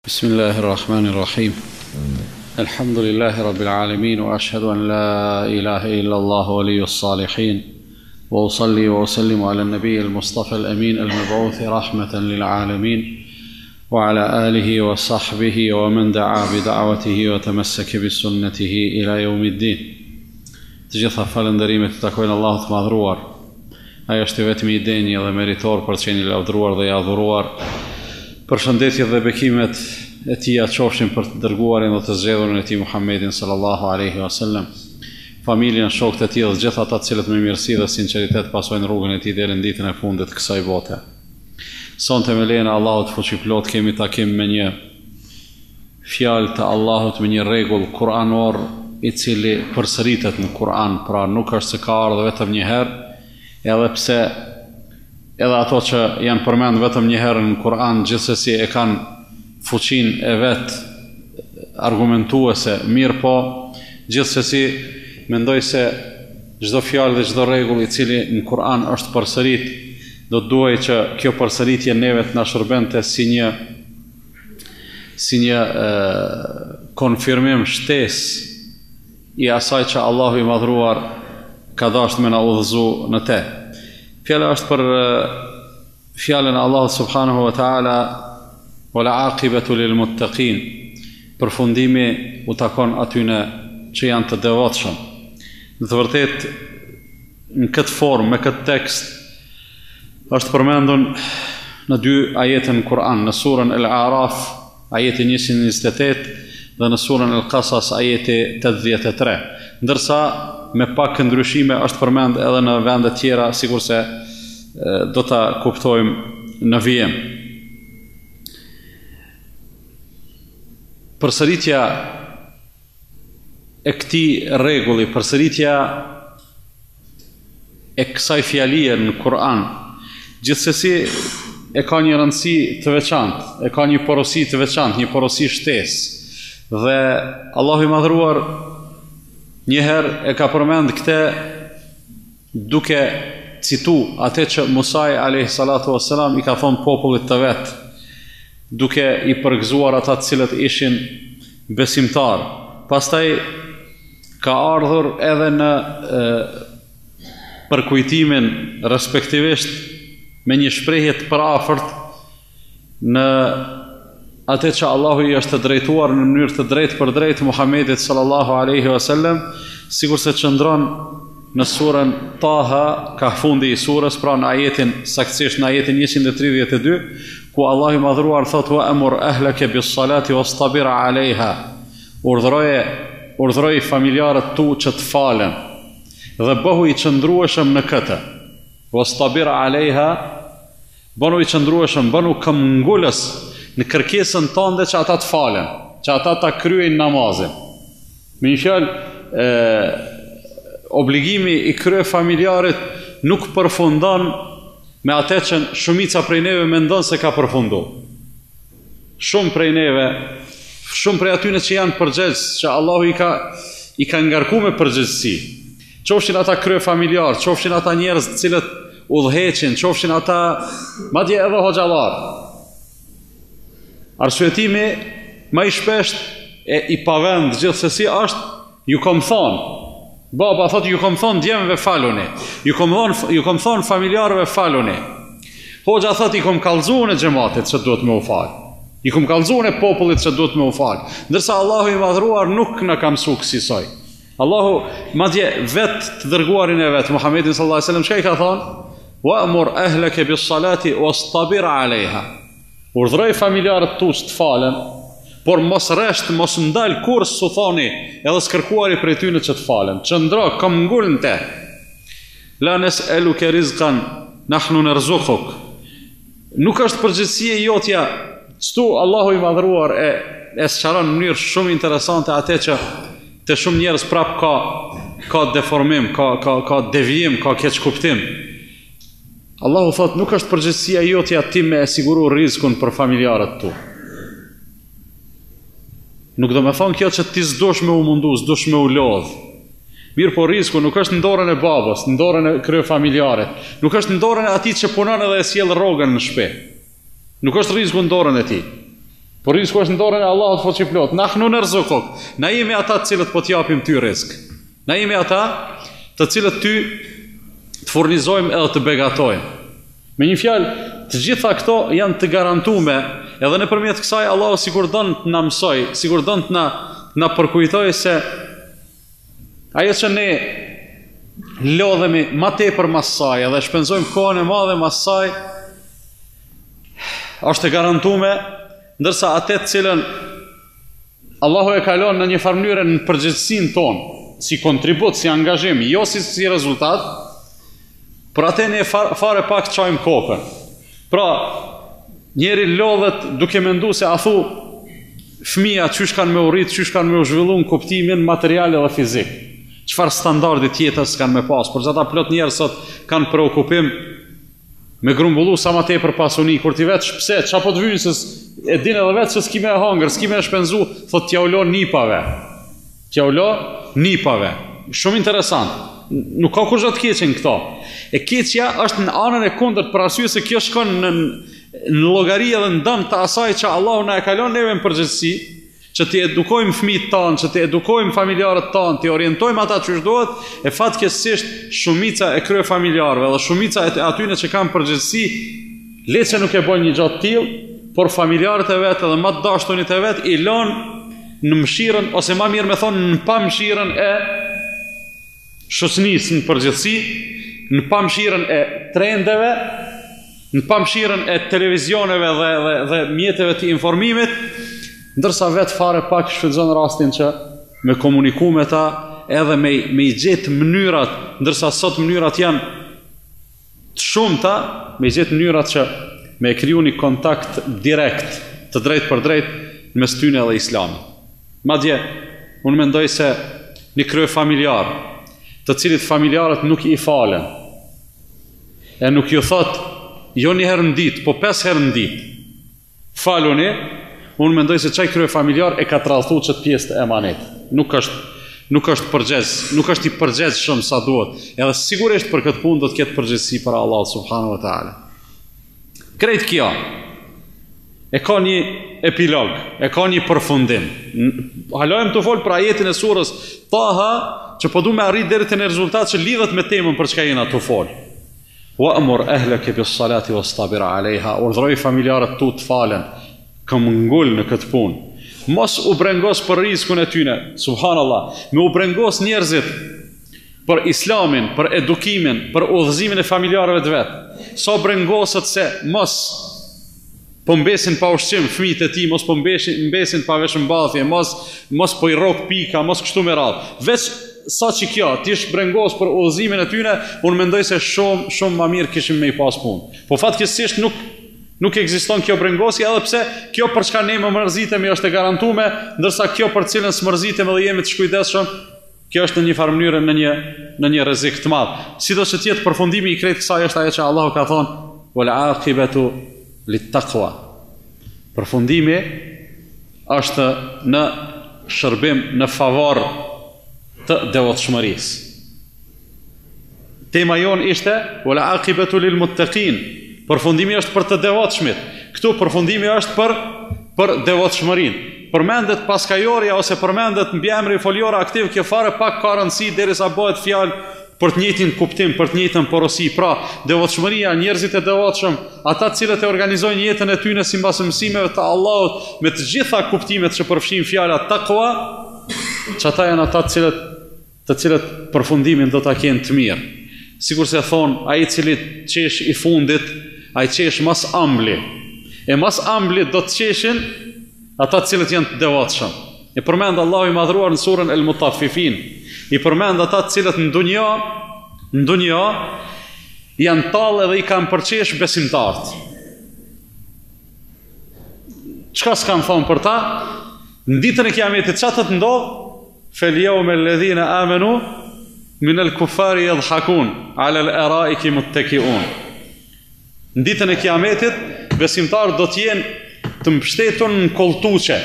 Bismillahirrahmanirrahim. Alhamdulillahi rabbil alamin wa ashhadu an la ilaha illa Allah waliyyus salihin wa usalli wa usallimu ala an-nabiyyil mustafa al-amin al-mab'uth rahmatan lil alamin wa ala alihi wa sahbihi wa man da'a bi da'watihi wa tamassaka bi sunnatihi ila yawmiddin. Të gjitha falënderimet i takojnë Allahut të madhruar. Ai është vetëm i denjë dhe meritor për të qenë i lavdëruar dhe i adhuruar. Përshëndetje dhe bekimet e tij qofshin për të dërguarin dhe të zgjedhurin e tij Muhammedin sallallahu alaihi wasallam, familjen, shokët e tij dhe gjithë ata të cilët me mirësi dhe sinqeritet pasojnë rrugën e tij deri në ditën e fundit të kësaj bote. Sonte me lejen e Allahut fuqiplot kemi takim me një fjalë të Allahut, me një rregull kuranor i cili përsëritet në Kur'an, pra nuk është se ka ardhur vetëm një herë, edhe pse edhe ato që janë përmend vetëm një herë në Kur'an gjithsesi e kanë fuqinë e vet argumentuese, mirë po gjithsesi mendoj se çdo fjalë dhe çdo rregull i cili në Kur'an është përsërit, do të duhej që kjo përsëritje neve të na shërbente si një konfirmim shtesë i asaj që Allahu i madhruar ka dashur me na udhëzu në te. Fjala është për fjalën e Allahut subhanahu wa ta'ala, wal aqibatu lil muttaqin. Përfundimi u takon atyne që janë të devotshëm. Në të vërtetë në këtë formë, me këtë tekst është përmendur në dy ajete në Kur'an, në surën Al-A'raf ajeti 128 dhe në surën Al-Qasas ajeti 83, ndërsa me pak ndryshime është përmend edhe në vende tjera, sikurse do ta kuptojmë në vijim. Përsëritja e këtij rregulli, përsëritja e kësaj fjalie në Kur'an, gjithsesi e ka një rëndësi të veçantë, e ka një porosi të veçantë, një porosi shtesë. Dhe Allahu i madhruar njëherë e ka përmend këtë duke citu atë që Musa alayhi salatu wassalam i ka thonë popullit të vet, duke i përgëzuar ata të cilët ishin besimtar. Pastaj ka ardhur edhe në përkujtimin respektivisht me një shprehje të përafërt në atë që Allahu i është të drejtuar në mënyrë të drejtë për drejtë Muhammedit sallallahu alaihi wasallam, sikurse qëndron në surën Taha, ka fundi i surës, pra në ajetin saktësisht në ajetin 132, ku Allahu i madhruar thotë: "Wa amur ahlaka bis-salati wastabir 'alayha." Urdhroje familjarët tu që të falen dhe bëhu i qëndrueshëm në këtë. Wastabir 'alayha, bënu i qëndrueshëm, bënu këmbgulës në kërkesën tënde që ata të falen, që ata ta kryejnë namazin. Me një fjalë, obligimi i krye familjarit nuk përfundon me atë që shumica prej neve mendon se ka përfunduar. Shumë prej neve, shumë prej atyre që janë përgjegjës, që Allahu i ka ngarkuar me përgjegjësi, qofshin ata krye familjar, qofshin ata njerëz të cilët udhëheqin, qofshin ata madje edhe hoxhallar. Arsyetimi më i shpesht e i pavend gjithsesi është: ju kom thonë, baba thotë ju kom thonë djemve faluni, ju kom thonë familjarëve faluni. Hoxha thotë i kom kallëzuar në xhamatit që duhet me u fal, i kom kallëzuar në popullit që duhet me u fal, ndërsa Allahu i madhruar nuk na ka mësuar kësaj. Allahu madje vetë të dërguarin e vet Muhammedin sallallahu alaihi wasallam çka i ka thonë: "Wa'mur ahlaka bis-salati wastabir 'alayha." Urdhroj familjarët tu të falen, por mos rresht, mos ndal kur s'u thoni edhe s'kërkuari prej tyre që të falen. Qëndro, këmbgul në te. La nes'aluka rizqan, nahnu narzuquk. Nuk është përgjegjësia jotja. Kështu Allahu i madhruar e sqaron në mënyrë shumë interesante atë që te shumë njerëz prap ka deformim, ka devijim, ka keq kuptim. Allahu thot, nuk është përgjegjësia jotja ti me e siguru rizkun për familjarët tu. Nuk do me thonë kjo që ti s'dosh me u mundu, s'dosh me u lodh. Mirë po rizku nuk është në dorën e babës, në dorën e krye familjarit, nuk është në dorën e atij që punon edhe e sjell rrogën në shtëpi. Nuk është rizku në dorën e tij. Por rizku është në dorën e Allahut fuqiplot. Nahnu narzuquk. Na jemi ata të cilët po t'japim ty rizk. Na jemi ata të cilët ty të furnizojmë edhe të begatojmë. Me një fjalë, të gjitha këto janë të garantuar, edhe nëpërmjet kësaj Allahu sikur don të na mësoj, sikur don të na përkujtoj se ajo që ne lodhemi më tepër mas saj edhe shpenzojmë kohën e madhe mas saj është e garantuar, ndërsa atë të cilën Allahu e kalon në një farë mënyrë në përgjegjësinë tonë, si kontribut, si angazhim, jo si rezultat, por atë ne fare pak çojmë kokën. Pra, njeri lodhet duke menduar se a thu fëmia çysh kanë me urrit, çysh kanë me u zhvilluar në kuptimin material dhe fizik. Çfarë standardi tjetër s'kanë me pas, por ata plot njerëz sot kanë preokupim me grumbullu sa më tepër pasuni, kur ti vetë pse, çapo të vynë se e din edhe vetë se s'ki me hangër, s'ki me shpenzu, thot t'ja ulo nipave. T'ja ulo nipave. Shumë interesant. Nuk ka kur të keqen këto. E keqja është në anën e kundërt për arsye se kjo shkon në llogari edhe në dëm të asaj që Allahu na e kalon neve në përgjithësi, që të edukojmë fëmijët tanë, që të edukojmë familjarët tanë, të orientojmë ata çu duhet, e fatkeqësisht shumica e krye familjarëve dhe shumica e atyre që kanë përgjithësi, leçë nuk e bën një gjatë tillë, por familjarët e vet edhe më të dashturit e vet i lën në mëshirën ose më mirë me thonë në pamëshirën e shoqënisë në përgjithësi, në pamëshirën e trendeve, në pamëshirën e televizioneve dhe mjeteve të informimit, ndërsa vetë fare pak shfrytëzon rastin që me komuniku me ta edhe me i gjetë mënyrat, ndërsa sot mënyrat janë të shumta, me i gjetë mënyrat që me e kriju një kontakt direkt, të drejt për drejt, mes tyne dhe Islamit. Madje, unë mendoj se një krye familjar, të cilit familjarët nuk i falen, e nuk ju thot, jo një herë në ditë, po 5 herë në ditë, faluni, unë mendoj se çaj krye familjar e ka tradhtu çet pjesë të emanet. Nuk është përgjegjës, nuk është i përgjegjshëm sa duhet. Edhe sigurisht për këtë punë do të ketë përgjegjësi për Allah subhanahu wa taala. Krejt kjo e ka një epilog, e ka një përfundim. Halojmë të fol për ajetin e surës Taha, që po du me arrit deri te një rezultat që lidhet me temën për çka jena të fol. Wa'mur ahlaka bis-salati wastabir 'alayha, urdhroj familjarët tu të falen, kam ngull në këtë punë. Mos u brengos për rrezikun e tyne, subhanallah, me u brengos njerëzit për islamin, për edukimin, për udhëzimin e familjarëve të vet. Sa brengosët se mos po mbesin pa ushqim fëmijët e tij, mos po mbesin pa veshmbathje, mos po i rrok pika, mos kështu me radhë. Veç sa që kjo, ti është brengos për udhëzimin e tyne, unë mendoj se shumë më mirë kishim me i pas punë. Po fatkeqësisht nuk ekziston kjo brengosje, edhe pse kjo për çka ne më mërzitemi është e garantuar, ndërsa kjo për cilën smërzitemi dhe jemi të shkujdesshëm, kjo është në një farë mënyrë në një rrezik të madh. Sidoqë që tjetë përfundimi i krejt kësaj është ajo që Allahu ka thonë, wal aqibatu lit-taqwa. Përfundimi është në shërbim, në favor të devotshmërisë. Tema jon ishte wal aqibatu lil-muttaqin. Përfundimi është për të devotshmit. Këtu përfundimi është për devotshmërinë. Përmendet paskajorja ose përmendet mbi emri folior aktiv, kjo fare pak ka rëndësi derisa bëhet fjalë për të njëjtin kuptim, për të njëjtën porosi. Pra, devotshmëria, njerëzit e devotshëm, ata të cilët e organizojnë jetën e tyre sipas mësimeve të Allahut me të gjitha kuptimet që përfshin fjala taqwa, çata janë ata të cilët përfundimin do ta kenë të mirë. Sikur se thon, ai i cili qesh i fundit, ai qesh mas ambli. E mas ambli do të qeshin ata të cilët janë të devotshëm. E përmend Allahu i madhruar në surën El-Mutaffifin. I përmend ata të cilët në dunjë janë tallë dhe i kanë përqesh besimtarët. Çka s'kan thonë për ta? Në ditën e Kiametit çfarë të ndodh? Fel yawma alladhina amanu min al-kuffari yadhhakun ala al-ara'iki muttaki'un. Në ditën e Kiametit, besimtarët do të jenë të mbështetur në kolltuçe,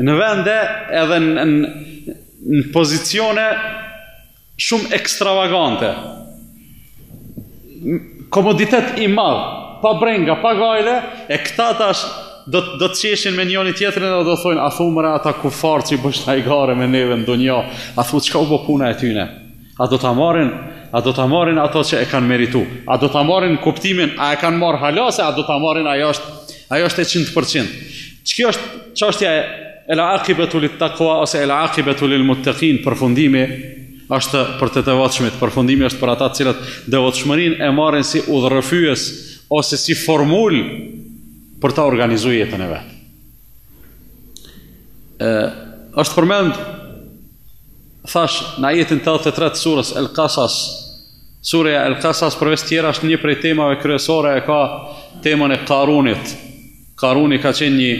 në vende edhe në pozicione shumë ekstravagante. Komoditet i madh, pa brenga, pa gajle, e këta tash do të qeshin me njëri tjetrin dhe do thonë, a thumëra ata kufar që i bësh hajgare me neve në dunja, a thu çka u bë puna e tyne? A do ta marrin ato që e kanë meritu? A do ta marrin kuptimin, a e kanë marrë halase, a do ta marrin ajo është e 100%. Ç'kjo është çështja e el-aqibatu lit-taqwa ose el-aqibatu lil-muttaqin, përfundimi është për të devotshmit, përfundimi është për ata të cilët devotshmërinë e marrin si udhërrëfyes ose si formul për ta organizuar jetën e vet. Është përmend thash në ajetin 83 të surës El-Qasas. Surja El-Qasas përveç tjera është një prej temave kryesore, e ka temën e Karunit. Karuni ka qenë një,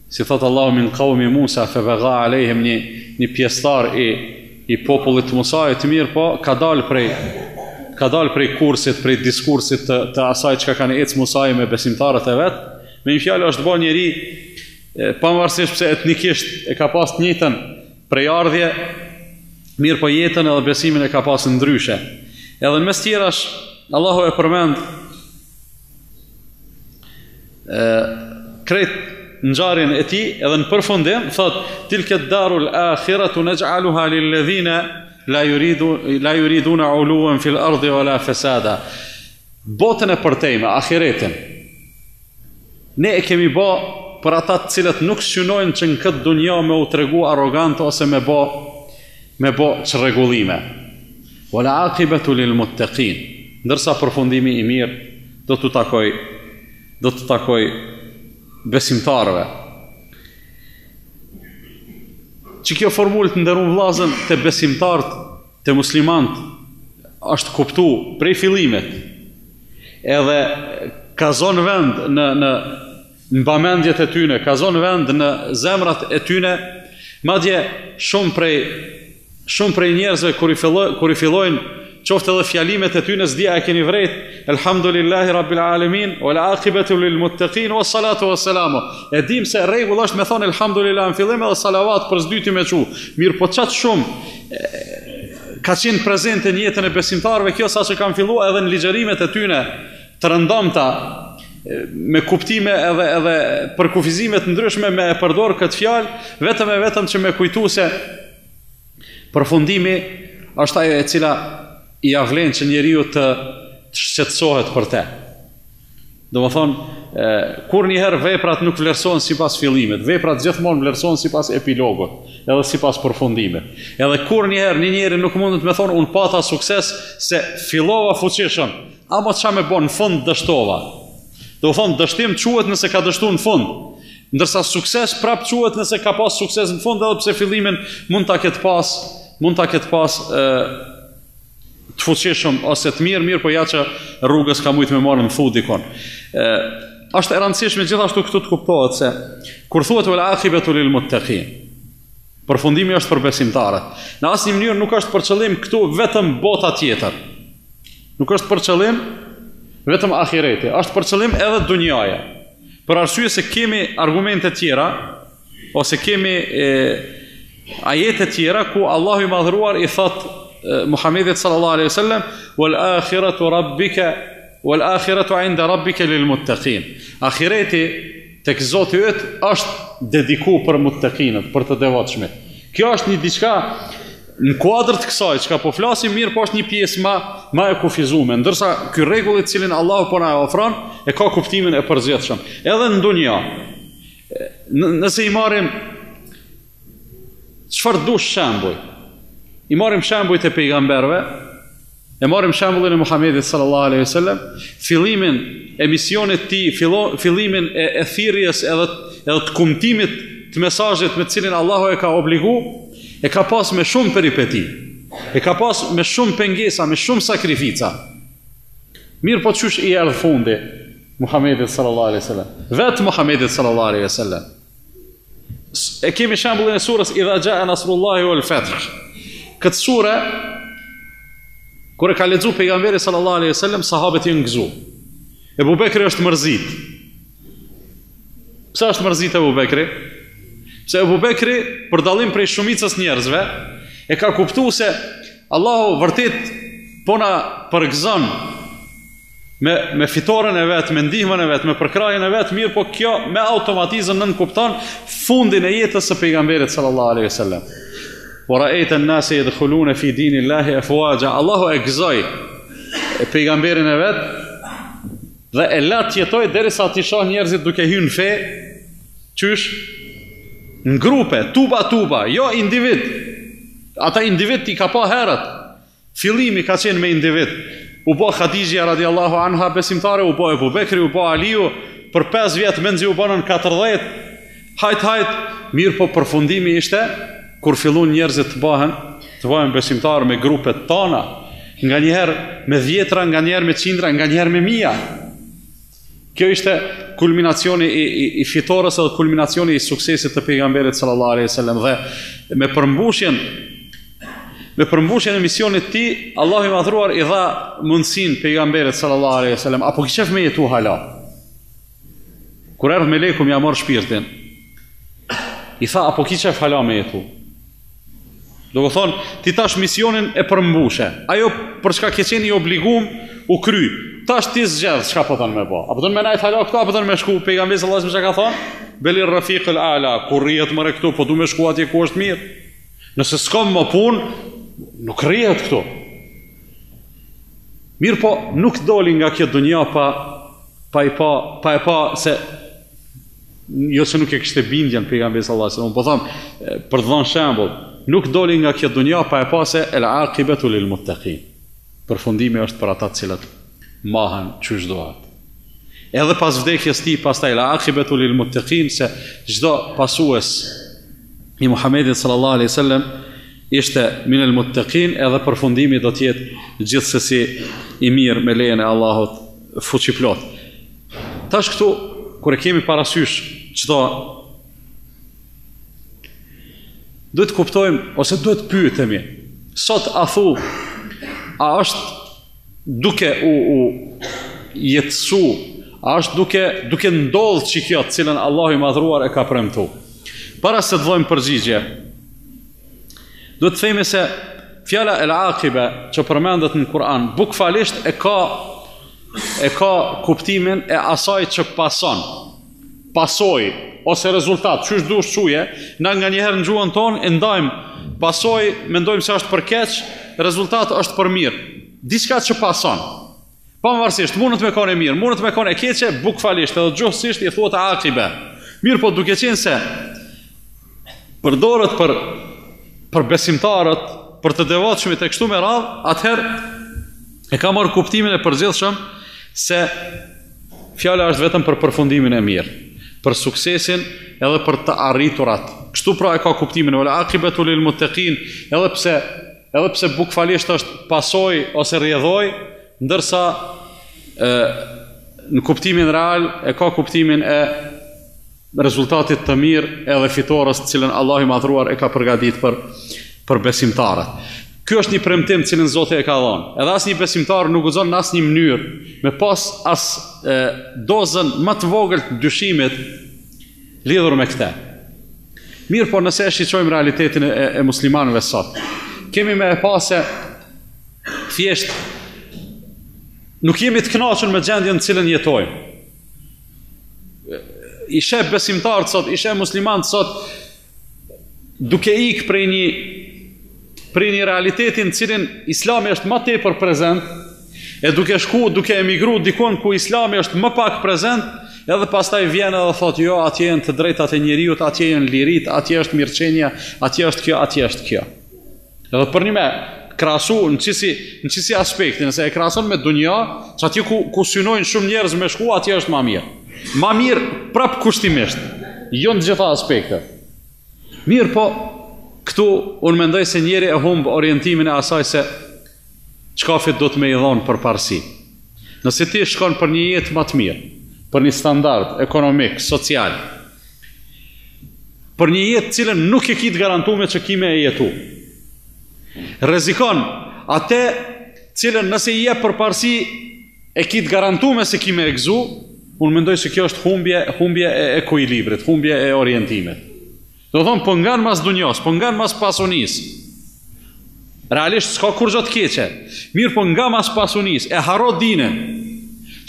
si thot Allahu min qaumi Musa fa bagha alehim, një pjesëtar i popullit Musa të mirë, po ka dal prej kursit, prej diskursit të asaj çka kanë ecë Musa me besimtarët e vet. Me një fjalë është bërë njëri pavarësisht pse etnikisht e ka pas të njëjtën prejardhje, mirë po jetën edhe besimin e ka pas ndryshe. Edhe në mes tjerash Allahu e përmend krejt ngjarjen e tij, edhe në përfundim thot tilka darul akhiratu naj'aluha lil ladhina la yuriduna uluwan fil ardi wala fasada. Botën e përtejme, ahiretin, ne e kemi bë për ata të cilët nuk synojnë që në këtë dunja me u tregu arrogant ose me bë çrregullime. Wala aqibatu lil muttaqin, ndërsa përfundimi i mirë do të takoj besimtarëve. Që kjo formulë të nderuar vllazën të besimtarët, të muslimanët, është kuptu prej fillimit, edhe ka zonë vend në bamendjet e tyne, ka zonë vend në zemrat e tyne, madje shumë prej njerëzve kur i fillojnë qoftë edhe fjalimet e tyne s'dia e keni vrejt, elhamdulillahi rabbil alamin, wal aqibatu lil muttaqin, was salatu was salamu. E dim se rregull është me thonë elhamdulillah në fillim edhe salavat për s'dyti me çu. Mirë, po çat shumë ka qenë prezente në jetën e besimtarëve kjo, sa që kanë filluar edhe në ligjërimet e tyne të rëndomta, me kuptime edhe për kufizimet ndryshme me e përdor këtë fjalë, vetëm që me kujtu se përfundimi është ajo e cila i avlen që njeriu të shqetësohet për te. Do më thonë, kur njëherë veprat nuk vlerësohen sipas fillimit, veprat gjithmonë vlerësohen sipas epilogut, edhe sipas përfundimit. Edhe kur njëherë një njeri nuk mundet me thonë unë pata sukses se fillova fuqishëm, ama ç'a me bën në fund dështova. Do thonë dështim quhet nëse ka dështuar në fund, ndërsa sukses prap quhet nëse ka pas sukses në fund, edhe pse fillimin mund ta ketë pas të fuqishëm ose të mirë, po ja që rrugës ka mujt me marrë në fund dikon. Është e rëndësishme gjithashtu këtu të kuptohet se kur thuhet wal aqibatu lil muttaqin, përfundimi është për besimtarët. Në asnjë mënyrë nuk është për qëllim këtu vetëm bota tjetër. Nuk është për qëllim vetëm ahireti, është për qëllim edhe dunjaja. Për arsye se kemi argumente tjera ose kemi ajete tjera ku Allahu i madhëruar i thot Muhammedit sallallahu alaihi wasallam wal akhiratu 'inda rabbika lil muttaqin. Ahireti tek Zoti yt është dedikuar për muttaqinët, për të devotshmit. Kjo është një diçka në kuadër të kësaj çka po flasim, mirë, po është një pjesë më e kufizuar, ndërsa ky rregull i cilin Allahu po na ofron e ka kuptimin e përgjithshëm. Edhe në dunja, nëse i marrim çfarë dush shembull, i marrim shembujt e pejgamberëve, e marrim shembullin e Muhamedit sallallahu alaihi wasallam, fillimin e misionit të tij, fillimin e thirrjes edhe të kumtimit të mesazhit me të cilin Allahu e ka obliguar, e ka pas me shumë peripeti, e ka pas me shumë pengesa, me shumë sakrifica. Mirë, po çush i erdhi fundi Muhamedit sallallahu alaihi wasallam, vetë Muhamedit sallallahu alaihi wasallam. E kemi shembullin e surës Idha jaa nasrullahi wal fath. Këtë sure, kur e ka lexuar pejgamberi sallallahu alaihi wasallam, sahabët janë gëzuar. Ebu Bekri është mërzit. Pse është mërzit Ebu Bekri? Pse Ebu Bekri, për dallim prej shumicës njerëzve, e ka kuptuar se Allahu vërtet po na përgëzon me fitoren e vetë, me ndihmën e vetë, me përkrajën e vetë, mirë po kjo me automatizëm nënkupton fundin e jetës së pejgamberit sallallahu alaihi wasallam. Wa ra'aita an-nasa yadkhuluna fi dinillahi afwaja. Allahu e gëzoi pejgamberin e vet dhe e lat jetoj derisa ti shoh njerëzit duke hyrë në fe, qysh në grupe, tuba, jo individ. Ata individ ti ka pa herët. Fillimi ka qenë me individ. U bo Khadijja radiallahu anha besimtare, u bo Ebu Bekri, u bo Aliu, për 5 vjetë menzi u bonën 40, hajt, mirë po përfundimi ishte, kur fillun njerëzit të bëhen besimtarë me grupet tona, nga njerë me 10, nga njerë me 100, nga njerë me 1000. Kjo ishte kulminacioni i fitores dhe kulminacioni i suksesit të pejgamberit sallallahu alaihi wasallam, dhe me përmbushjen e misionit ti, Allahu i madhruar i dha mundësin pejgamberit sallallahu alaihi wasallam, apo kishef me jetu hala. Kur erdh meleku m'ia mor shpirtin, i tha apo kishef hala me jetu. Do të thonë, ti tash misionin e përmbushe. Ajo për çka ke qenë i obligum u kry. Tash ti zgjedh çka po thon me bë. Apo don me najt hala këtu, apo don me shku pejgamberi sallallahu alaihi wasallam çka ka thonë? Belir rafiqul ala, kur rrihet më këtu, po du me shku atje ku është mirë. Nëse s'kam më punë, nuk rrihet këtu. Mirë po, nuk doli nga kjo dunja pa e pa se jo se nuk e kishte bindjen pejgamberi sallallahu alaihi wasallam, po them për të dhënë shembull, nuk doli nga kjo dunja pa e pa se el aqibatu lil muttaqin. Përfundimi është për ata të cilët mahen çysh dohet. Edhe pas vdekjes tij, pastaj el aqibatu lil muttaqin, se çdo pasues i Muhamedit sallallahu alaihi wasallam ishte min el muttaqin, edhe përfundimi do të jetë gjithsesi i mirë me lejen e Allahut fuqiplot. Tash këtu kur e kemi parasysh çdo, duhet kuptojmë ose duhet pyetemi, sot a thu, a është duke u jetësu, a është duke ndodhë që kjo të cilën Allahu i madhruar e ka premtu. Para se të dhojmë përgjigje, duhet të themi se fjala el aqibe që përmendet në Kur'an, bukfalisht e ka kuptimin e asaj që pason, pasoj, ose rezultat, çysh dush çuje, na nga njëherë në gjuhën tonë e ndajmë pasoj, mendojmë se është për keq, rezultat është për mirë. Diçka që pason. Pavarësisht, mundet me kanë e mirë, mundet me kanë e keqe, bukfalisht edhe gjuhësisht i thuhet aqibe. Mirë po duke qenë se përdoret për besimtarët, për të devotshmit e kështu me radhë, atëherë e ka marrë kuptimin e përgjithshëm se fjala është vetëm për përfundimin e mirë, për suksesin edhe për të arriturat. Kështu pra e ka kuptimin e aqibatu lil muttaqin, edhe pse bukfalisht është pasoj ose rrjedhoj, ndërsa në kuptimin real e ka kuptimin e rezultatit të mirë edhe fitores të cilën Allahu i madhruar e ka përgatitur për besimtarët. Ky është një premtim cilën Zoti e ka dhënë. Edhe asnjë besimtar nuk guxon në asnjë mënyrë me pas as dozën më të vogël të dyshimit lidhur me këtë. Mirë, por nëse e shiqojmë realitetin e muslimanëve sot, kemi me e pa se thjesht nuk jemi të kënaqur me gjendjen në cilën jetojmë. I sheh besimtarët sot, i sheh muslimanët sot duke ikë prej një realitetin në cilin Islami është më tepër prezent, e duke shku, duke emigru dikon ku Islami është më pak prezent, edhe pastaj vjen edhe thotë, jo, atje janë të drejtat e njeriut, atje janë lirit, atje është mirëqenia, atje është kjo, atje është kjo. Edhe për një me krahasu në qisi aspektin, nëse e krahason me dunja, që atje ku synojnë shumë njerëz me shku, atje është ma mirë. Ma mirë prap kushtimisht, jo në gjitha aspekte. Mirë po, këtu unë mendoj se njeri e humbë orientimin e asaj se çkafit do të me i dhonë për parësi. Nëse ti shkon për një jetë më të mirë, për një standard ekonomik, social, për një jetë cilën nuk e kitë garantume që kime e jetu, rrezikon atë cilën nëse i jep për parësi e kitë garantume se kime e gëzu, unë mendoj se kjo është humbje e ekuilibrit, humbje e orientimit. Do thonë, po ngan mas dunjos, po ngan mas pasunis. Realisht s'ka kur gjë të keqe. Mirë, po nga mas pasunis, e haro dinën.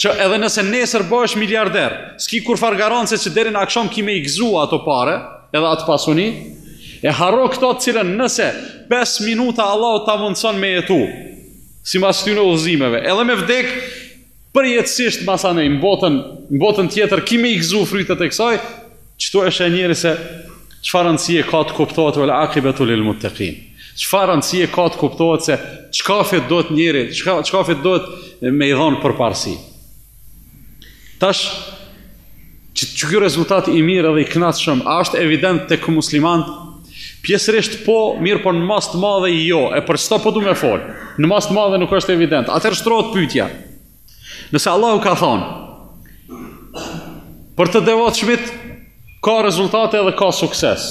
që edhe nëse nesër bëhesh miliarder, s'ki kur far garance që deri në akşam ki me i gëzu ato pare, edhe atë pasuni, e harro këto të cilën nëse 5 minuta Allah ta mundson me jetu, si mas tyne udhëzimeve, edhe me vdek përjetësisht masane, në botën tjetër, ki me i gëzu frytet e kësaj, qëto është e njeri se çfarë rëndësie ka të kuptohet wal aqibatu lil muttaqin. Çfarë rëndësie ka të kuptohet se çkafet do të njeri, çkafet do të me i dhonë përparësi. Tash, që ky rezultat i mirë edhe i kënaqshëm, a është evident tek muslimanët? Pjesërisht po, mirë po në mas të madhe jo, e për çfarë po du me fol? Në mas të madhe nuk është evident. Atëherë shtrohet pyetja. Nëse Allahu ka thonë për të devotshmit ka rezultate dhe ka sukses.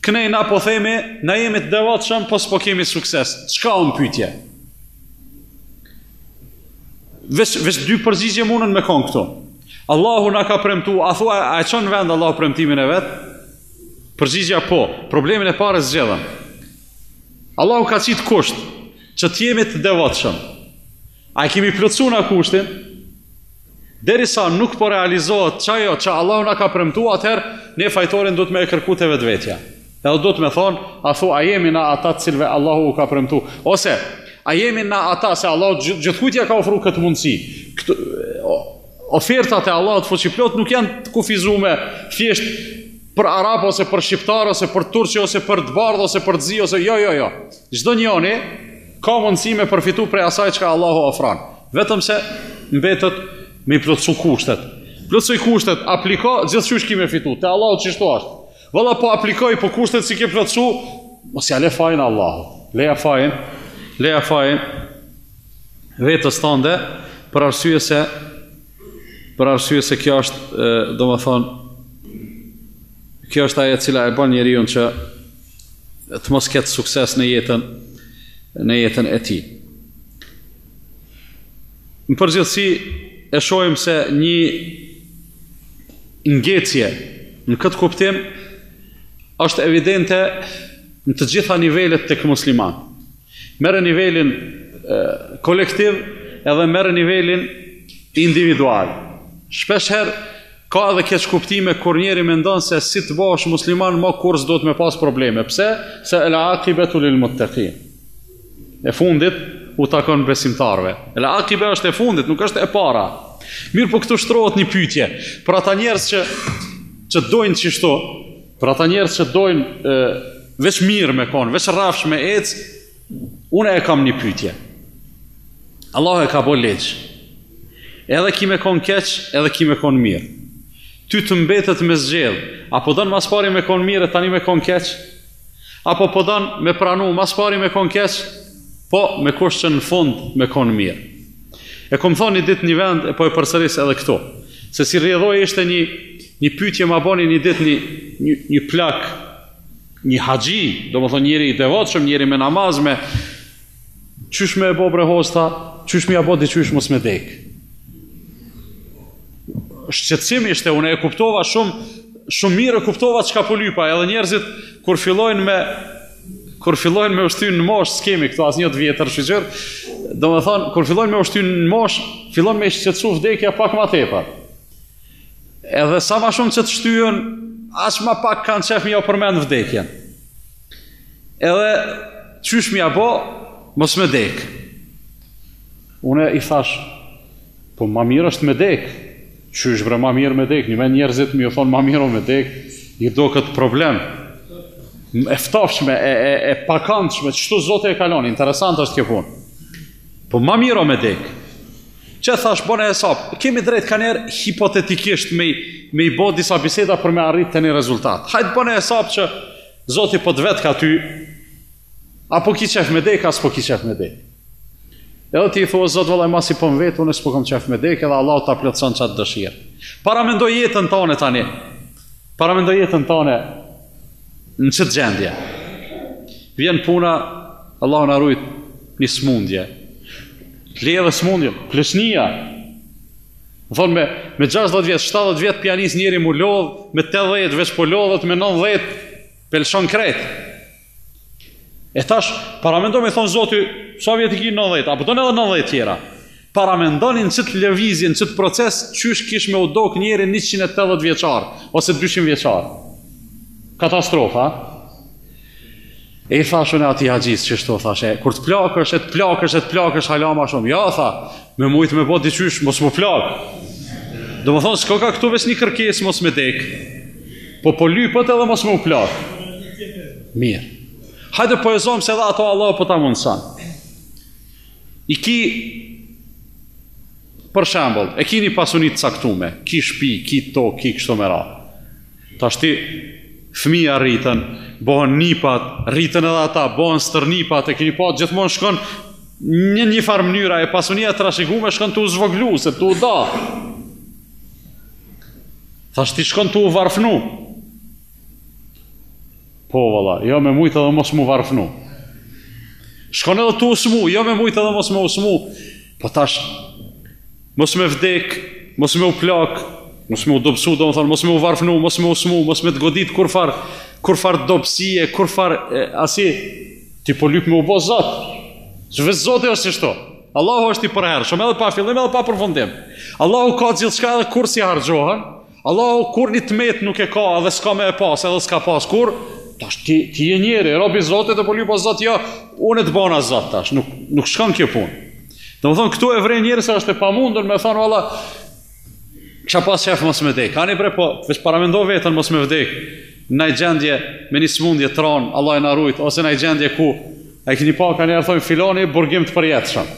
Kënej na po themi, na jemi të devotshëm, po s'po kemi sukses. Çka on pyetje? Vesh dy përgjigje mundën me kon këtu. Allahu na ka premtu, a thua, a e çon vend Allahu premtimin e vet? Përgjigja po. Problemin e parë zgjedhëm. Allahu ka qitë kusht që të jemi të devotshëm. A e kemi plotësuar na kushtin? Derisa nuk po realizohet çajo që Allahu na ka premtuar, atëherë ne fajtorin do të më kërku te vetvetja. Edhe do të më thonë, a thua, a jemi na ata të cilëve Allahu u ka premtuar, ose a jemi na ata se Allahu gjithkujt ja ka ofruar këtë mundësi. Ofertat e Allahut fuqiplot nuk janë të kufizuar thjesht për arab ose për shqiptar ose për turqi ose për të bardh ose për të zi ose jo. Çdo njëri ka mundësi me përfitu prej asaj çka Allahu ofron. Vetëm se mbetet me plotësu kushtet. Plotësoj kushtet, apliko, gjithçka kimë fitu. Te Allahu ç'është ashtu. Valla po aplikoj, po kushtet si ke plotësu, mos ja le fajin Allahu. Leja fajin vetës tënde për arsye se kjo është, domethënë, kjo është ajo e cila e bën njeriu që të mos ketë sukses në jetën e tij. Në përgjithësi e shohim se një ngjecje në këtë kuptim është evidente në të gjitha nivelet tek musliman. Merë nivelin kolektiv edhe merë nivelin individual. Shpeshherë ka edhe keq kuptime kur njeri mendon se si të bësh musliman më kur s'do të me pas probleme. Pse? Se el aqibatu lil muttaqin. E fundit u takon besimtarve. El aqibe është e fundit, nuk është e para. Mirë, po këtu shtrohet një pyetje. Për ata njerëz që dojnë çishto, për ata njerëz që dojnë veç mirë me kon, veç rrafsh me ec, unë e kam një pyetje. Allah e ka bo ligj. Edhe ki me kon keq, edhe ki me kon mirë. Ty të mbetet me zgjedh, apo don mas pari me kon mirë, tani me kon keq, apo po don me pranu mas pari me kon keq, po me kusht që në fund me kon mirë. E kom thonë një ditë një vend, e po e përsëris edhe këto, se si rrjedhoj ishte një pyetje ma boni një ditë një plak, një haxhi, do më thonë njëri i devotshëm, njëri me namaz, me qysh me e bo bre hosta, qysh me ja bo diqysh mos me dek. Shqetësimi ishte, unë e kuptova shumë mirë, e kuptova çka po lypa, edhe njerëzit kur fillojnë me ushtynë në mosh, s'kemi këto asnjë të vjetër shqyqër, do me thonë, kur fillojnë me ushtynë në mosh, fillojnë me shqetësu vdekja pak ma tepër. Edhe sa ma shumë që të shtyën, as ma pak kanë qef mi ja përmend vdekjen. Edhe qysh mi ja bo, mos me dek. Une i thash, po ma mirë është me dek. Qysh bre ma mirë me dek, një me njerëzit mi ju thonë ma mirë me dek, i do këtë problem. E ftofshme, e pakantshme, qështu zote e kalon, interesant është kjo punë. Po ma mirë me dek. Që thash, bone e sap, kemi drejt ka njerë hipotetikisht me i bo disa biseda për me arrit të një rezultat. Hajtë bone e sap që zoti po të vetë ka ty, apo ki qef me dek, as po ki qef me dek. Edhe ti i thua, zot vëllai masi po më vetë, unë s'po kam qef me dek, edhe Allah ta plotson çat dëshirë. Paramendoj jetën tonë tani. Paramendoj jetën tonë në çet gjendje. Vjen puna, Allahu na ruaj një smundje. Lidhë smundje, pleshnia. Thonë me 60 vjet, 70 vjet pianist njëri mu lodh, me 80 veç po lodhet, me 90 pelshon krejt. E tash, paramendoj me thonë zoti, sa vjet i ki 90, apo do në edhe 90 tjera. paramendonin që të lëvizjen, që të proces, qysh kish me u dok njeri 180 vjeçar, ose 200 vjeçar. Katastrofa. E i thashun e ati haxhis, që shto, thashe, kur të plakësh, hala ma shumë. Ja, tha, me mujtë me bo diqysh, mos më plak. Do më thonë, s'ko ka këtu veç një kërkes, mos me dek. Po lypët edhe mos më plak. Mirë. Hajde po e zomë se dhe ato Allah po ta mundësan. I ki, për shembull, e ki një pasunit caktume, ki shpi, ki to, ki kështu me ra. Ta shti, fëmija rritën, bohen nipat, rritën edhe ata, bohen stërnipat, e kini pa gjithmonë shkon një farë mënyra, e pasunia të trashëgume shkon të u zvoglu, se të u da. Ta shti shkon të u varfnu. Po, valla, jo me mujtë edhe mos mu varfnu. Shkon edhe të usmu, jo me mujtë edhe mos me usmu. Po tash, mos me vdek, mos me u plak, mos me u dobësu, do më thonë, mos me u varfnu, mos me usmu, mos me të godit kur far dobësie, kur far asi, ti po lyp me u bo zot. Që vetë zote është qështo. Allahu është i përherë, shumë edhe pa fillim edhe pa përfundim. Allahu ka gjithë shka edhe kur si hargjohen, Allahu kur një të metë nuk e ka edhe s'ka me e pas, edhe s'ka pas kur, tash ti je njeri, robi zotit e po lypo zot, jo, unë e të bona zot tash, nuk shkon kjo punë. Do më thonë, këtu e vrej njeri se është e pamundur me thonë, valla, kësha pas qef mos me vdek. Ani bre, po, veç paramendo vetën mos me vdek. Në i gjendje, me një smundje tron, Allah e na rujt, ose në i gjendje ku, e këni pa ka njerë thonë, filoni, burgim të përjetëshëm.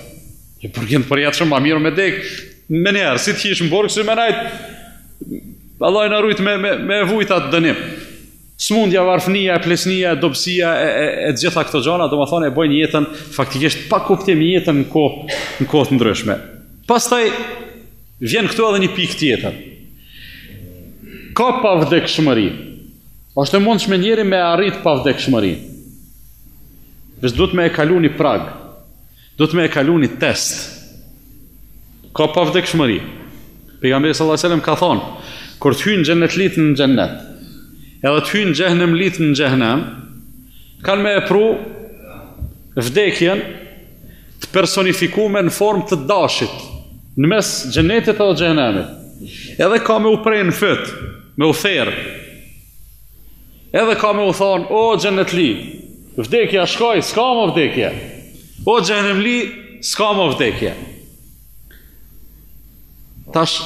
Burgim të përjetëshëm, ma mirë me dek, me njerë, si të hish më burg, si me najt, Allah e na rujt me vujtat dënim. Smundja, varfnia, plesnia, dobësia, e gjitha këto gjana, do më thonë, e bojnë jetën, faktikisht pa kuptim jetën në kohë të ndryshme. Pastaj, vjen këtu edhe një pikë tjetër. Ka pavdekshmëri. Është e mundshme njeri me arrit pavdekshmëri. Veç duhet me e kalu një prag. Duhet me e kalu një test. Ka pavdekshmëri. Pejgamberi sallallahu alajhi wasallam ka thonë, kur të hynë xhenetlit në xhennet, edhe të hynë xhehenemlit në xhehenem, kanë me e pru vdekjen të personifikuar në formë të dashit, në mes xhenetit edhe xhehenemit. Edhe ka me u prej në fyt, me u therë. Edhe ka me u thonë, o xhenetli, vdekja shkoj, s'ka më vdekje. O xhehenemli, s'ka më vdekje. Tash,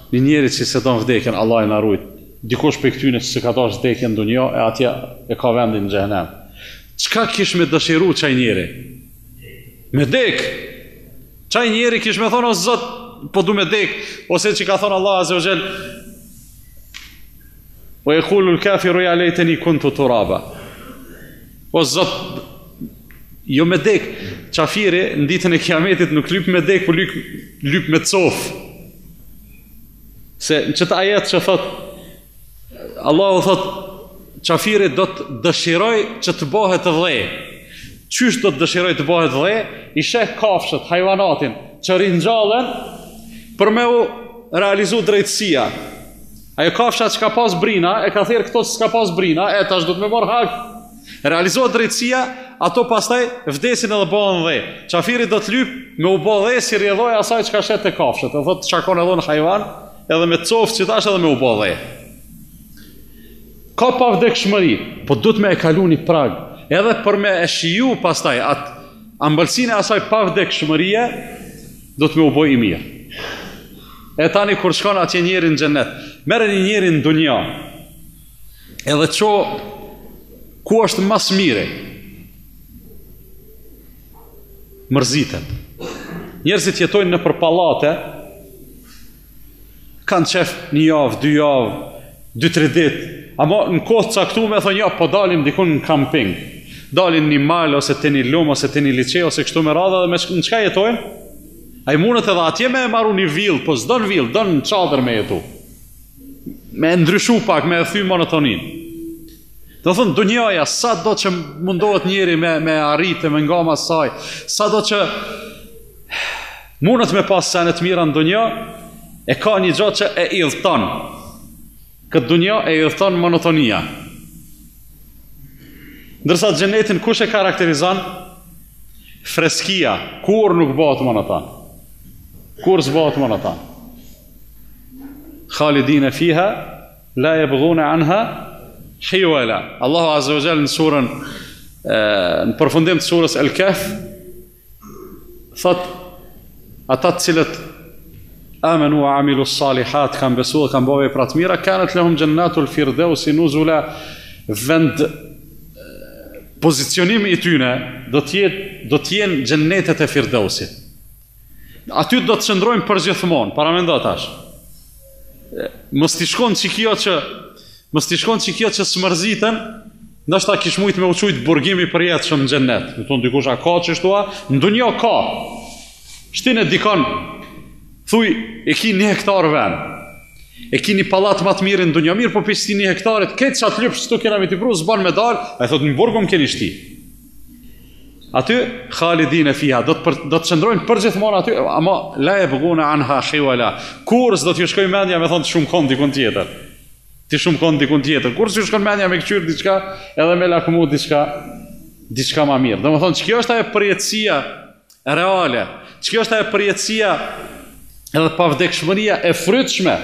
një njeri që se don vdekjen, Allah e na rujt. Dikush për këtyne që se ka dash vdekjen në dunjo, e atje e ka vendin në xhehenem. Çka kish me dëshiru qaj njeri? Me dek. Qaj njeri kish me thonë, o zot, po du me dek, ose që ka thonë Allah azze o gjell, o e khullu l'kafiru ja lejteni kuntu turaba. O zot, jo me dek, qafiri në ditën e kiametit nuk lyp me dek, po lyp me cof. Se në qëtë ajet që thot, Allah o thot, qafiri do të dëshiroj që të bëhet dhe. Qysh do të dëshiroj të bëhet dhe, i sheh kafshët, hajvanatin, që rinjallën, për me u realizu drejtësia. Ajo kafsha që ka pas brina, e ka thirë këto që s'ka pas brina, e tash do të me morë hak. Realizohet drejtësia, ato pastaj vdesin edhe bëhen dhe. Qafiri do të lyp me u bë dhe si rjedhoj asaj që ka shet të kafshët. E thot që akon edhe në hajvan, edhe me cofë që tash edhe me u bë dhe. Ka pavdekshmëri, po du të me e kalu një prag. Edhe për me e shiju pastaj atë ambëlsine asaj pavdekshmërie, do të me u bë i mirë. E tani kur shkon atje njeri në xhenet, merre një njeri në dunja, edhe qo ku është mas mire, mërzitet. Njerëzit jetojnë në për pallate, kanë qef një javë, 2 javë, 2-3 ditë, ama në kohë caktuar thonë ja, po dalim dikun në kamping, dalin një mal, ose të një lum, ose të një lice, ose kështu me radha, dhe në qka jetojnë? A i mundet edhe atje me e maru një vill, po s'do në vill, do në qadër me jetu. Me ndryshu pak, me e thy monotonin. Do thënë, dunjaja, sa do që mundohet njeri me arritë, me nga masaj, sa do që mundet me pas senet mira në dunja, e ka një gjatë që e idhëton. Këtë dunja e idhëton monotonia. Ndërsa xhenetin kush e karakterizon? Freskia, kur nuk bëhet monoton. Kur zbohet më ata. Khalidina fiha la yabghuna anha hiwala. Allahu Azza wa Jalla në surën në përfundim të surës Al-Kahf thot ata të cilët amanu wa amilu salihat kanë besuar dhe kanë bërë vepra të mira kanat lahum jannatul firdausi nuzula vend pozicionimi i tyre do të jenë xhennetet e Firdausit. Aty do të qëndrojnë përgjithmonë, para mendo tash. Mos t'i shkon çikio që smërziten, ndoshta kish mujt me u çujt burgimi për jetë shumë në xhennet. Do thon dikush a ka çështua, në dunjë ka. Shtinë dikon thuj e ki 1 hektar vend. E kini pallat më të mirë në dunjë, mirë po pse 1 hektarit, këtë çat lyp çto kena me ti pru, s'ban me dal, ai thot në burgum keni shti. Aty khalidina fiha do të çndrojnë përgjithmonë aty, ama la yabghuna anha hiwala. Kur s'do t'ju shkoj mendja me thon të shumë kon dikun tjetër. Ti shumë kon dikun tjetër. Kur s'ju shkon mendja me kqyr diçka, edhe me lakmu diçka më mirë. Domethënë ç'kjo është ajo përjetësia reale. Ç'kjo është ajo përjetësia edhe pavdekshmëria e frytshme.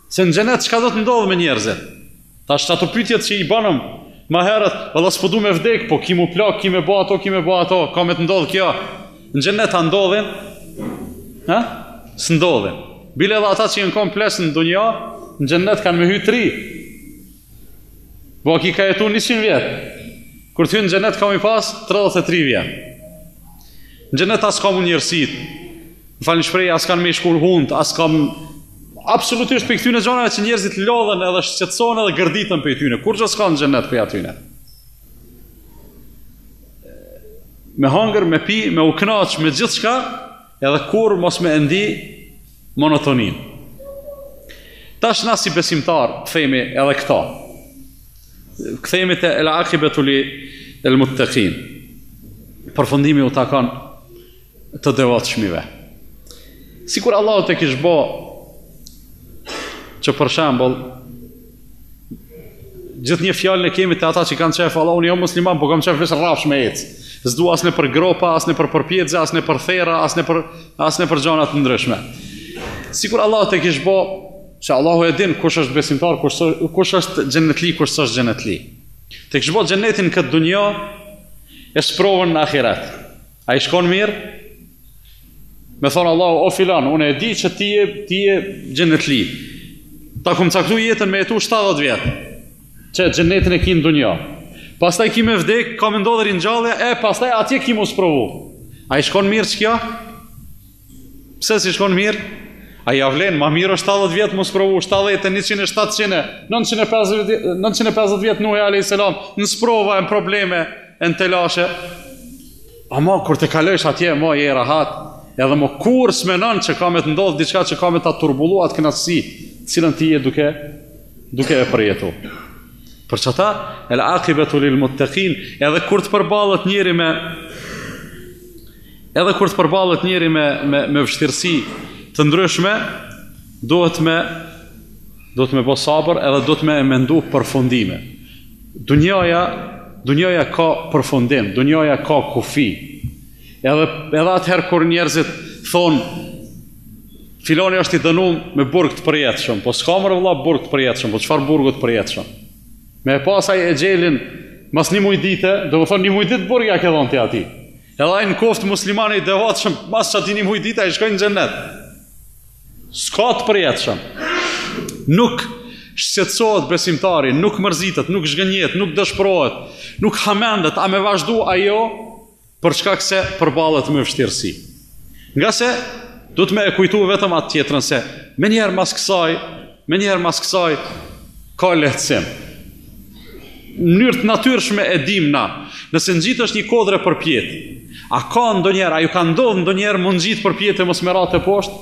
Se në xhenet çka do të ndodhë me njerëzit? Tash ato pyetjet që i banëm më herët, valla s'po du me vdek, po ki mu plak, ki me bë ato, ka me të ndodhë kjo. Në xhenet a ndodhin? Ha? S'ndodhin. Bile edhe ata që janë kompleks në dunja, në xhenet kanë me hy 3. Po ki ka jetu 100 vjet. Kur të hyn në xhenet ka më pas 33 vjet. Në xhenet as ka mu njerësit. Më falni shprehje, as kanë me shkull hund, as kanë absolutisht për këtyne gjonave që njerëzit lodhen edhe shqetësohen edhe gërditën për tyne. Kur që s'ka në xhenet për atyne? Me hangër, me pi, me u knaq, me gjithë shka, edhe kur mos me endi monotonin. Tash na si besimtar, këthejmi edhe këta. Këthejmi të el akibetu li el muttaqin. Përfundimi u takon të devotshmive. Sikur Allahu të kish bo që për shembull gjithë një fjalë ne kemi të ata që kanë qef Allah, unë jam musliman, po kam qef veç rrafsh me ecë. S'du as në për gropa, as në për përpjedzë, as në për thera, as në për gjana të ndryshme. Sikur Allah të kish bo që Allahu e din kush është besimtar, kush është xhenetli, kush është xhenetli. Të kish bo xhenetin këtë dunjë e sprovën në ahiret. A i shkon mirë? Me thonë Allahu, o filan, unë e di që ti je xhenetli. Ta kum caktu jetën me jetu 70 vjetë, që xhenetin e ki në dunja. Pastaj ki me vdek, ka me ndodhër i ngjallja, pastaj atje ki mu sprovu. A i shkon mirë që kja? Pse si shkon mirë? A i avlen, ma mirë 70 vjetë mu sprovu, 70, 100, 700, 950 vjetë Nuhi a.s. në sprova, në probleme, në telashe. Ama, kur të kalësh atje, ma je rahat, edhe mo kur s'menon që ka me të ndodhë diçka që ka me ta turbullu atë kënaqësi, cilën ti je duke e përjetu. Për që ta, el akibetu lil muttaqin, edhe kur të përballet njeri me vështirësi të ndryshme, duhet me bo sabër edhe duhet me mendu përfundime. Dunjaja ka përfundim, dunjaja ka kufi. Edhe atëherë kur njerëzit thonë filoni është i dënuar me burg të përjetshëm, po s'ka më vëlla burg të përjetshëm, po çfarë burgu të përjetshëm? Me pasaj e gjelin mas 1 muj dite, do të thonë 1 muj ditë burgja ke dhënë ti atij. Edhe ai në koftë muslimani i devotshëm, mas çati 1 muj dite ai shkoi në xhenet. S'ka të përjetshëm. Nuk shqetësohet besimtari, nuk mërzitet, nuk zhgënjet, nuk dëshpërohet, nuk hamendet, a me vazhdu ajo për shkak se përballet me vështirësi. Nga se do të me e kujtu vetëm atë tjetrën se me njerë mas kësaj ka lehtësim. Në mënyrë të natyrshme e dim na, nëse ngjitesh një kodre përpjet, a ka ndonjëherë, a ju ka ndodhur ndonjëherë mund ngjit përpjet e mos merrat e poshtë?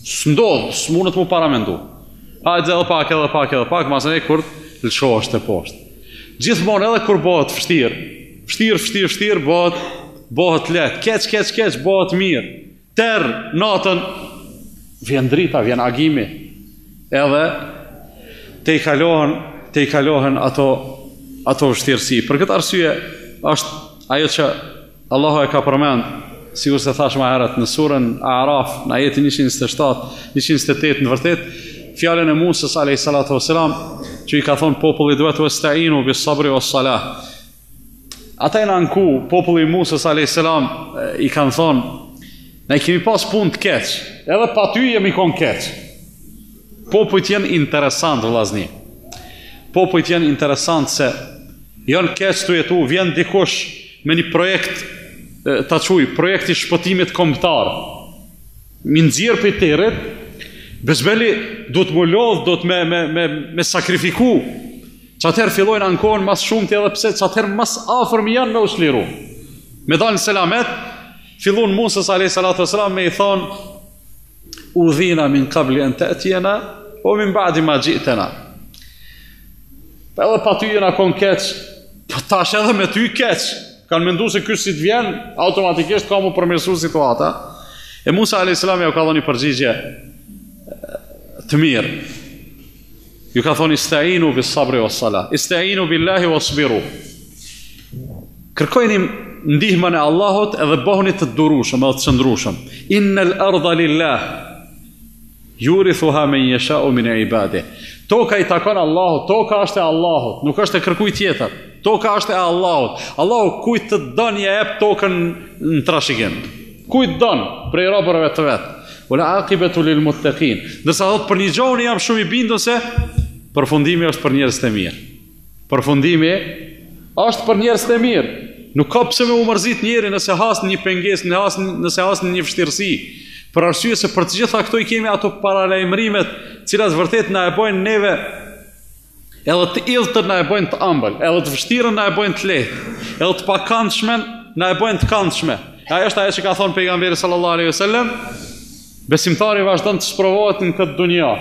S'ndodh, s'mundet mu paramendu. Hajde edhe pak, mas e kur lëshohesh të poshtë. Gjithmonë edhe kur bëhet vështirë, bëhet lehtë, keq, bëhet mirë. Natën vjen drita, vjen agimi, edhe te i kalohen ato vështirësi. Për këtë arsye është ajo që Allahu e ka përmend sikur se thash më herët në surën A'raf, në ajetin 127, 128 në vërtet, fjalën e Musës alayhis salatu wassalam, që i ka thonë popullit duhet wasta'inu bis sabri was salah. Ata janë anku, populli i Musës alayhis salam i kanë thonë, ne kemi pas punë të keq, edhe pa ty jemi kon keq. Popujt janë interesant, vëllazni. Popujt janë interesant se janë keq të jetu, vjen dikush me një projekt, ta quj, projekti shpëtimit kombëtar. Mi nxjerr për tërët, bezbeli do të më lodh, do të me sakrifiku. Që atëherë fillojnë ankohen mas shumë të edhe pse, që atëherë mas afërm janë me usliru. Me dalën selamet, fillon Musës a.s. me i thonë, udhina min qabli an ta'tiyana o min ba'di ma ji'tana. Edhe pa ty jena kon keq, tash edhe me ty keq. Kanë mendu se ky si të vjen, automatikisht ka mu përmirësu situata. E Musa a.s. ja ka dhënë një përgjigje të mirë. Ju ka thonë ista'inu bis sabri was salah, ista'inu billahi wasbiru. Kërkojni ndihmën e Allahut edhe bëhuni të durueshëm edhe të çndrueshëm. Innal ardha lillah yurithuha man yasha'u min ibadihi. Toka i takon Allahut, toka është e Allahut, nuk është e kërkujt tjetër. Toka është e Allahut. Allahu kujt të don ja jep tokën në trashëgim. Kujt don prej robërave të vet. Wala aqibatu lil muttaqin. Dërsa thot për një gjë jam shumë i bindur se përfundimi është për njerëz të mirë. Përfundimi është për njerëz të mirë. Nuk ka pse me u mërzit njëri nëse has një pengesë, nëse has një vështirësi. Për arsye se për të gjitha këto i kemi ato paralajmërimet, cilat vërtet na e bojnë neve edhe të iltër na e bojnë të ëmbël, edhe të vështirën na e bojnë të lehtë, edhe të pakëndshme na e bojnë të këndshme. Ajo është ajo që ka thonë pejgamberi sallallahu alaihi wasallam, besimtari vazhdon të sprovohet në këtë dunja,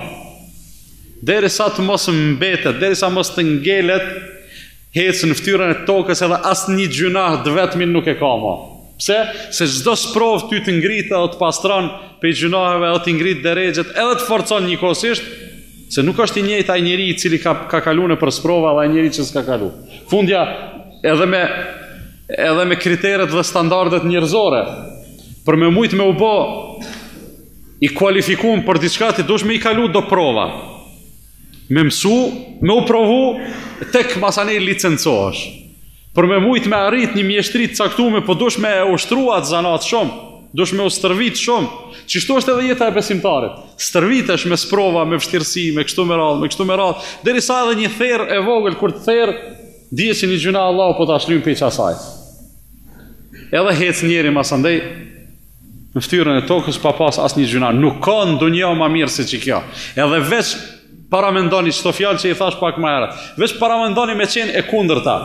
derisa të mos mbetet, derisa mos të ngelet hecë në fytyrën e tokës edhe asnjë gjunah të vetmin nuk e ka më. Pse? Se çdo sprov ty të ngritë edhe të pastron pe gjunaheve, edhe të ngrit derexhet, edhe të forcon njëkohësisht, se nuk është i njëjtë ai njeriu i cili ka kaluar në sprova dhe ai njeriu që s'ka kaluar. Fundja edhe me kriteret dhe standardet njerëzore, për me mujt me u bë i kualifikuar për diçka ti dush me i kalu do prova. Me mësu, me u provu, tek masane licencohesh. Për me mujt me arrit një mjeshtri të caktuar, po dush me ushtruat zanat shumë, dush me u stërvit shumë. Çishto është edhe jeta e besimtarit. Stërvitesh me sprova, me vështirësi, me kështu me radhë, derisa edhe një therr e vogël kur të therr, dihet se një gjuna Allahu po ta shlyn peç asaj. Edhe hec njeri masandej në fytyrën e tokës pa pas asnjë gjuna. Nuk ka në dunjë më mirë se kjo. Edhe veç paramendoni çto fjalë që i thash pak më herët. Veç paramendoni me qenë e kundërta.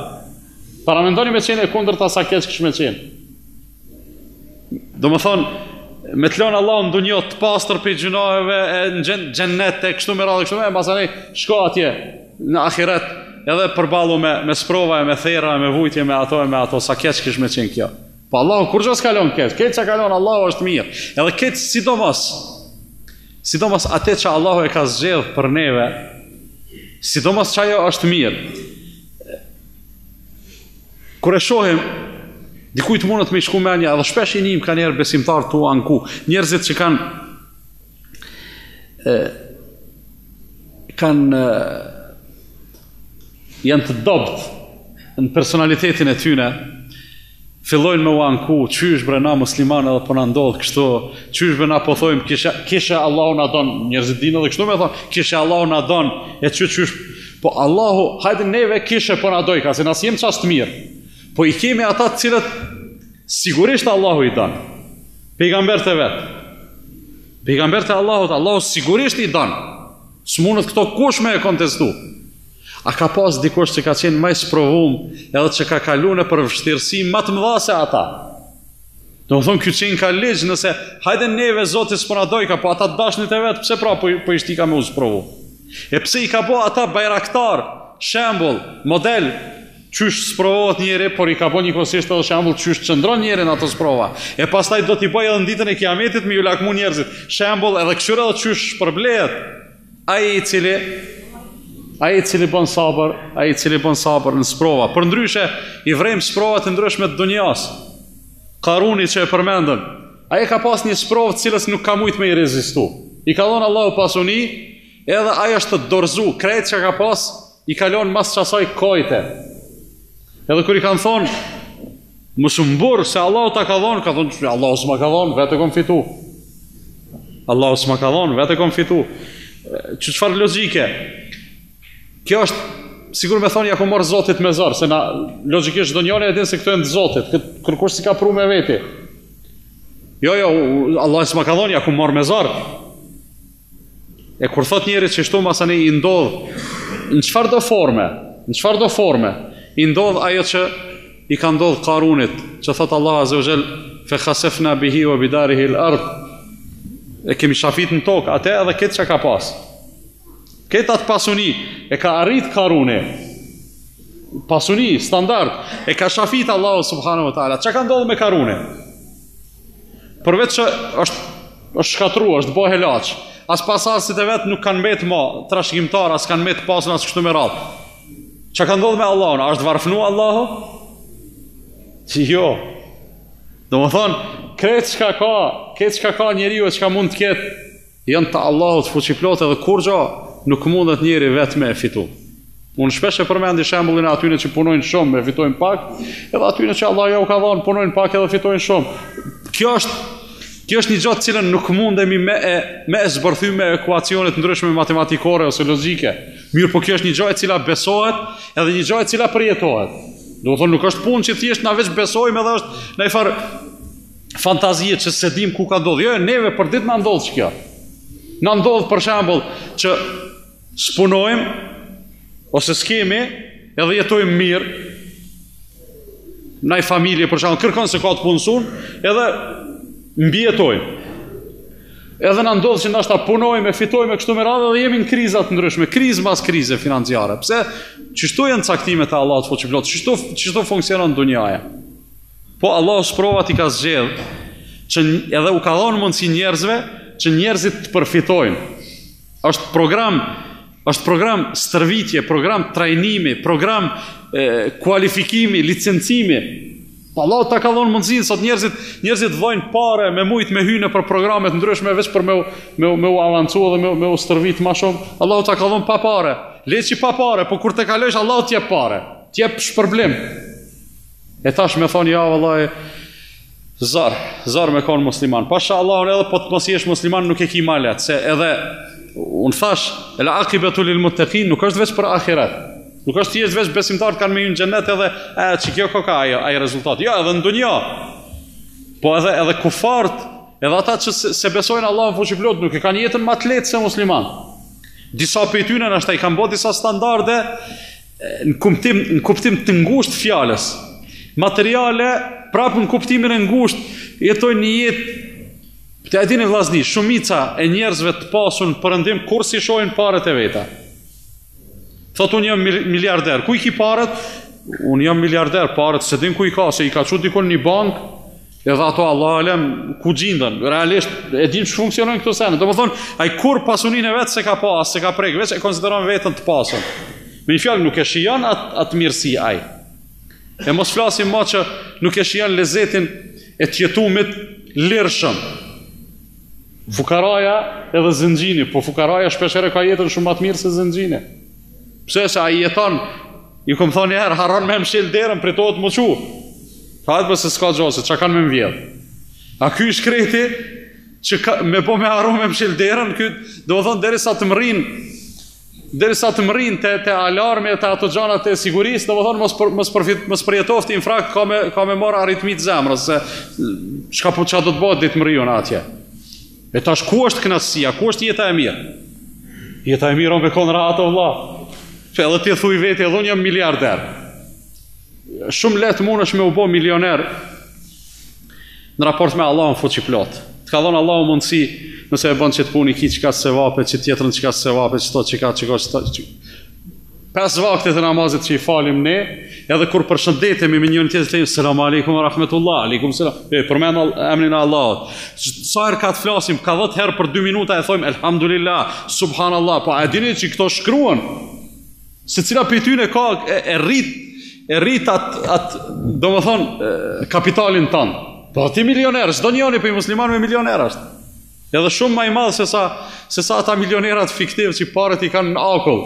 Paramendoni me qenë e kundërta sa keq kish me qenë. Domethënë me të lënë Allahu në dunjë të pastër për gjunaheve në xhennet e kështu me radhë kështu me pastaj shko atje në ahiret edhe përballu me sprova, me therra, me vujtje, me ato sa keq kish me qenë kjo. Po Allahu kur çka kalon keq, keq çka kalon Allahu është mirë. Edhe keq sidomos atë që Allahu e ka zgjedhur për neve, sidomos që ajo është mirë. Kur e shohim, dikujt mundet me shku menja, edhe shpesh i njim ka njerë besimtar tu anku, njerëzit që janë të dobt në personalitetin e tyne, fillojnë me u anku, qysh bre na musliman edhe po na ndodh kështu, qysh bre na po thojmë, kishe Allahu na don, njerëzit dinë edhe kështu me thonë, kishe Allahu na don, e qysh, po Allahu, hajde neve kishe po na doj, ka se nas jem qast mirë. Po i kemi ata të cilët sigurisht Allahu i don. Pejgambert e vet. Pejgambert e Allahut, Allahu sigurisht i don. S'mundet këto kush me e kontestu. A ka pas dikush që ka qenë më i sprovum, edhe që ka kaluar në vështirësi më të mëdha se ata. Do të thonë ky qenë ka ligj nëse hajde neve Zoti s'po na doj ka, po ata dashnit e vet pse pra po i shtika me u sprovu. E pse i ka bë ata bajraktar, shembull, model qysh sprovohet njëri, por i ka bë njëkohësisht edhe shembull qysh qëndron njëri në ato sprova. E pastaj do t'i bëj edhe në ditën e Kiametit me ju lakmu njerëzit. Shembull edhe këshire edhe qysh shpërblehet. Ai i cili bën sabër në sprova. Përndryshe i vrem sprova të ndryshme të dunjas. Karuni që e përmendën, ai ka pas një sprovë të cilës nuk ka mujt me I rezistu. I ka dhënë Allahu pasuni, edhe ai është të dorëzu, krejt që ka pas, I kalon mas qasaj kojte. Edhe kur I kanë thonë, mësë mburë se Allahu ta ka dhënë, ka thonë, Allahu s'ma ka dhënë, vete kom fitu. Allahu s'ma ka dhënë, vete kom fitu. Çfarë logjike? Kjo është sigur me thonë ja ku morë Zotit me zor, se na logjikisht do njëri e din se këto janë të Zotit, kërkush si ka pru me veti. Jo, Allah s'ma ka dhënë ja ku morë me zor. E kur thot njëri që shtu masani I ndodh në çfarë do forme, I ndodh ajo që I ka ndodh Karunit, që thot Allah azza wa jall fe khasafna bihi wa bidarihi al-ard. E kemi shafit në tokë, atë edhe këtë që ka pas. Këtë atë pasuni, e ka arrit Karuni. Pasuni, standard, e ka shafit Allahu subhanahu wa ta'ala. Që ka ndodhë me Karuni? Përveç që është shkatru, është bo helaq. As pasarësit e vetë nuk kanë mbet ma, trashëgimtar, as kanë mbet pasun, as kështu me radhë. Që ka ndodhë me Allahun? A është varfnu Allahu? Jo. Do më thonë, këtë që ka njeriu që ka mund të ketë, janë të Allahut fuqiplot edhe kur gjo, nuk mundet njeri vetë me fitu. Unë shpesh e përmendi shembullin e atyne që punojnë shumë e fitojnë pak, edhe atyne që Allah ja u ka dhënë punojnë pak edhe fitojnë shumë. Kjo është një gjatë cilën nuk mundemi me e zbërthy me ekuacionet ndryshme matematikore ose logjike. Mirë, po kjo është një gjatë cila besohet edhe një gjatë cila përjetohet. Do të thonë nuk është punë që thjesht na veç besojmë edhe është në një farë fantazie që se dim ku ka ndodhur. Jo, neve për ditë na ndodh ç'kjo. Na ndodh për shembull që spunojmë ose skemi edhe jetojmë mirë. Në familje për shembull kërkon se ka të punësun edhe mbijetojmë. Edhe na ndodh që ndoshta punojmë, fitojmë kështu me radhë dhe jemi në kriza të ndryshme, krizë mas krize financiare. Pse? Çështu janë caktimet e Allahut fuqiplot, çështu funksionon dunjaja. Po Allahu sprovat I ka zgjedh që edhe u ka dhënë mundësi njerëzve që njerëzit të përfitojnë. Është program stërvitje, program trajnimi, program kualifikimi, licencimi. Allahu ta ka dhënë mundësinë sot njerëzit vojnë pare me mujt me hyjnë për programe të ndryshme veç për me u avancu dhe me u stërvit më shumë. Allahu ta ka dhënë pa pare. Leçi pa pare, po kur të kalosh Allahu t'jep pare. T'jep shpërblim. E tash me thonë ja vallahi zar me kon musliman. Pasha Allahun edhe po të mos jesh musliman nuk e ki malet, se edhe unë thash el aqibatu lil muttaqin nuk është vetëm për ahiret. Nuk është thjesht veç besimtarët kanë me hyrë në xhenet edhe që kjo ka ai rezultat. Jo, edhe në dunjë. Po edhe kufarët, edhe ata që se besojnë Allahun fuqiplot nuk e kanë jetën më të lehtë se musliman. Disa prej tyre ndoshta I kanë bërë disa standarde në kuptim të ngushtë fjalës. Materiale prapë në kuptimin e ngushtë jetojnë një jetë. Të e dini vllazni, shumica e njerëzve të pasur në perëndim kur si shohin parët e veta. Thot unë jam miliarder. Ku I ki parët? Unë jam miliarder, parët se din ku I ka, se I ka çu dikon një bank, edhe ato Allah alem ku gjindën. Realisht e dim që funksionojnë këto sene. Do më thonë, ai kur pasuninë e vetë se ka pas, se ka prek, veç e konsideron vetën të pasur. Me një fjalë nuk e shijon atë mirësi ai. E mos flasim më që nuk e shijon lezetin e të jetumit lirshëm. Fukaraja edhe zënxhini, po fukaraja shpeshherë ka jetën shumë më të mirë se zënxhini. Pse se ai jeton, ju kom thonë herë, harron me mshil derën, pritohet më çu. Ka atë se s'ka gjose, çka kanë me mbjell. A ky shkreti që me po me harron me mshil derën, ky do të thonë derisa të mrin te alarmi te ato gjanat e sigurisë, do të thonë mos përjetoft infrakt ka me marr aritmi të zemrës, se çka do të bëhet ditë mriun atje. E tash ku është kënaqësia, ku është jeta e mirë? Jeta e mirë on me kon rahat vëlla. Që edhe ti thuj veti, edhe unë jam miliarder. Shumë letë mundesh me u bë milioner në raport me Allahun fuqiplot. Të ka dhënë Allahu mundësi, nëse e bën që të puni ki çka sevape, që tjetrën çka sevape, çka 5 vakte të namazit që I falim ne, edhe kur përshëndetemi me njërin tjetrin, selam aleikum wa rahmetullah, aleikum selam. Përmend emrin e Allahut. Sa herë ka të flasim, ka 10 herë për 2 minuta e thojmë elhamdulillah, subhanallah, po a dini që këto shkruan? Se cila për tyne ka e rrit atë do më thonë kapitalin tanë. Po ti milioner, çdo njëri për musliman me milioner është. Edhe shumë më i madh se sa ata milionerat fiktiv që parat i kanë në akull.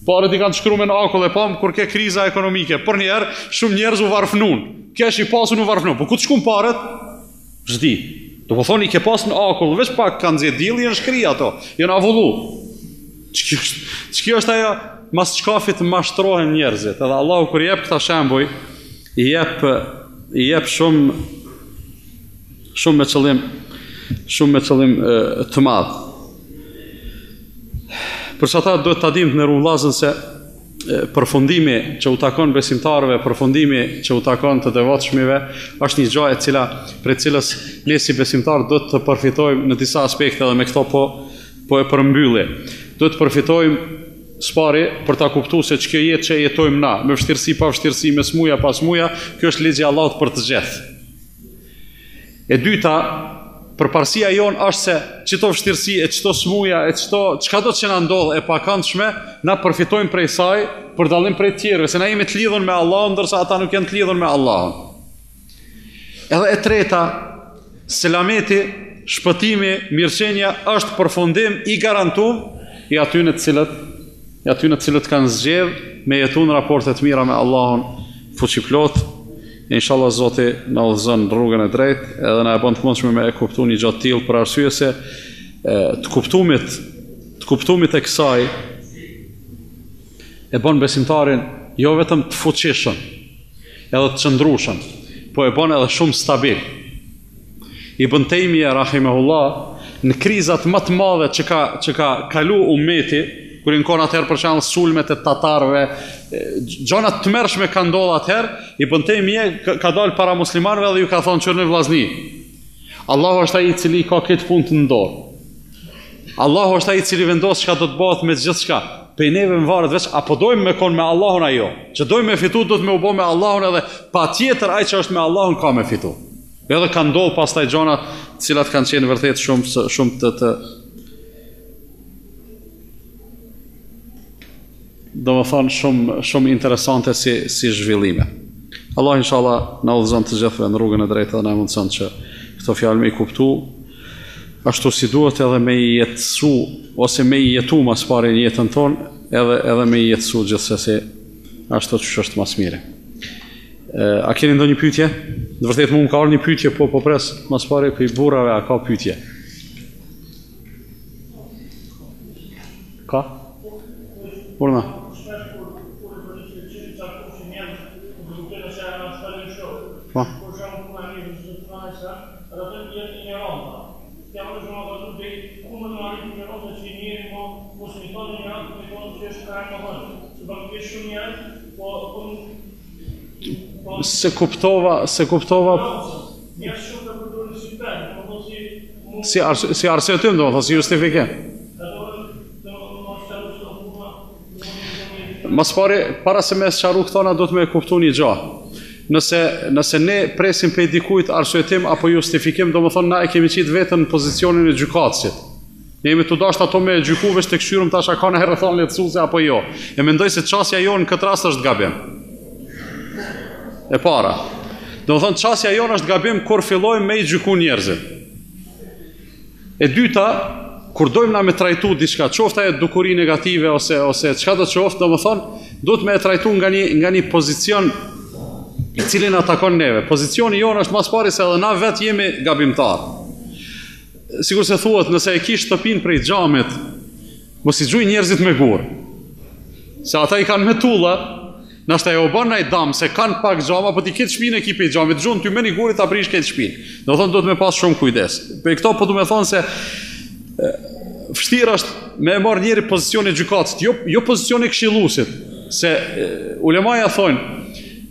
Parat i kanë shkruar në akull e pam kur ke kriza ekonomike. Por një herë shumë njerëz u varfnun. Kesh i pasun u varfnun. Po ku të shkon parat? S'di. Do po thoni ke pas në akull, veç pak kanë nxjerr dielli janë shkri ato. Janë avullu. Ç'kjo është ajo mas çkafit mashtrohen njerëzit. Edhe Allahu kur jep këta shembuj, i jep shumë me qëllim të madh. Përsa ta duhet të adim të në rrumëllazën se përfundimi që u takon besimtarëve, përfundimi që u takon të devotshmive, është një gjë e cila për cilës ne si besimtarë duhet të përfitojmë në disa aspekte dhe me këto po e përmbylli. Duhet të përfitojmë spari për ta kuptuar se ç'kjo jetë që jetojmë na, me vështirësi pa vështirësi, me smuja pa smuja, kjo është ligji i Allahut për të gjithë. E dyta, përparësia jonë është se çdo vështirësi e çdo smuja e çka do që na ndodh e pakëndshme, na përfitojmë prej saj për dallim prej tjerëve, se na jemi të lidhur me Allahun ndërsa ata nuk janë të lidhur me Allahun. Edhe e treta, selameti, shpëtimi, mirëqenia është përfundim i garantuar i atyre të cilët kanë zgjedhur me jetu në raporte të mira me Allahun fuqiplot. Inshallah Zoti na udhëzon rrugën e drejtë edhe na e bën të mundshme me e kuptuar një gjë të tillë për arsye se të kuptumit e kësaj e bën besimtarin jo vetëm të fuqishëm, edhe të qëndrueshëm, po e bën edhe shumë stabil. Ibn Taymija rahimahullah në krizat më të mëdha që ka kalu ummeti, kur në kohën atëherë për shembull sulmet e tatarëve, gjona të mërshme ka ndodhur atëherë, Ibn Taymija ka dalë para muslimanëve dhe ju ka thonë çorë në vllazni. Allahu është ai i cili ka këtë punë të ndorë. Allahu është ai i cili vendos çka do të bëhet me gjithçka. Pe neve më varet veç apo dojmë me kon me Allahun ajo. Që dojmë me fitu do të me u bë me Allahun edhe patjetër ai që është me Allahun ka me fitu. Edhe ka ndodhur pastaj gjona të cilat kanë qenë vërtet shumë të do më thonë shumë interesante si zhvillime. Allah inshallah na udhëzon të gjithëve në rrugën e drejtë dhe na mundson që këto fjalë me i kuptu ashtu si duhet edhe me i jetësu ose me i jetu mas pari në jetën tonë edhe me i jetësu gjithsesi ashtu që është mas mire. A keni ndonjë pyetje? Në vërtet më ka ardhur një pyetje po pres mas pari për i burrave, a ka pyetje? Ka? Urna. Po. Se kuptova si arsye tim do të thotë si justifikim. Mas para se me sqaru këtona do të me kuptu një gjë. Nëse ne presim pe dikujt arsyetim apo justifikim, do më thonë na e kemi qitë vetën në pozicionin e gjykatësit. Ne jemi të dashtë ato me gjyku veç të këshyrëm tash a ka në herë thonë letësuse apo jo. E mendoj se qasja jonë në këtë rast është gabim. E para. Do më thonë qasja jonë është gabim kur fillojmë me i gjyku njerëzit. E dyta, kur dojmë na me trajtu diçka, qofta e dukuri negative ose çka do të qoftë, do më thonë, duhet me e trajtu nga një pozicion i cilin atakon neve. Pozicioni jonë është mas pari se edhe na vetë jemi gabimtar. Sigur se thuhet, nëse e kish shtëpinë prej xhamit, mos i xhuj njerëzit me gur. Se ata i kanë me tulla, nashta e u bën ai dam se kanë pak xhama, po ti ke shtëpinë e kipi xhamit, xhun ty me një gurit ta prish këtë shtëpinë. Do thonë duhet me pas shumë kujdes. Për këto po du me thonë se vështirë është me e marrë njëri pozicion e gjykatës, jo pozicion e këshilluesit, se ulemaja thonë,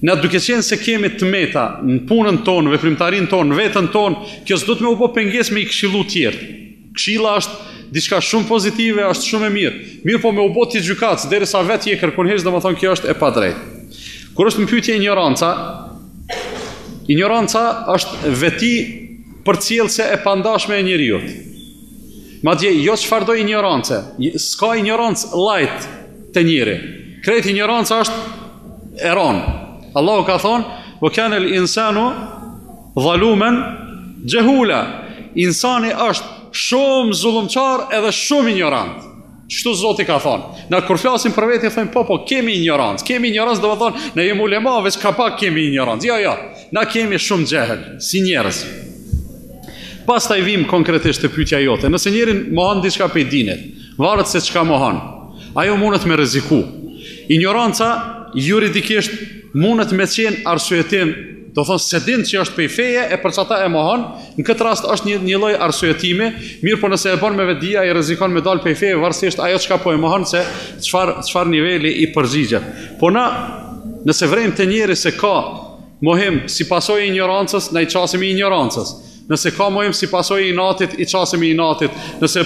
ne duke qenë se kemi të meta në punën tonë, veprimtarinë tonë, në vetën tonë, kjo s'do të me u bë pengesë me i këshillu tjerë. Këshilla është diçka shumë pozitive, është shumë e mirë. Mirë po me u bë ti gjykatës, derisa vetë je kërkon hiç, domethënë kjo është e padrejtë. Kur është në pyetje ignoranca është veti përcjellse e pandashme e njeriut. Madje jo çfarë do ignorance, s'ka ignorancë light të njëri. Krejt ignoranca është eron. Allahu ka thonë, "Wa kana al-insanu dhalumen jehula. Insani është shumë zullumçar edhe shumë ignorant. Çto Zoti ka thonë. Na kur flasim për vete thonë po kemi ignorancë. Kemi ignorancë do të thonë ne jemi ulema veç ka pak kemi ignorancë. Jo. Na kemi shumë xehel si njerëz. Pastaj vim konkretisht te pyetja jote. Nëse njërin mohon diçka pe dinet, varet se çka mohon. Ajo mundet me rreziku. Ignoranca juridikisht mundet me qenë arsyetim, do thonë se din që është pej feje e për çata e mohon, në këtë rast është një lloj arsyetimi, mirë po nëse e bën me vetdia i rrezikon me dal pej feje varësisht ajo çka po e mohon se çfarë niveli i përgjigjet. Po na nëse vrejmë te njëri se ka mohim si pasojë e ignorancës, na i çasim i ignorancës. Nëse ka mohim si pasojë i inatit, i çasim i inatit. Nëse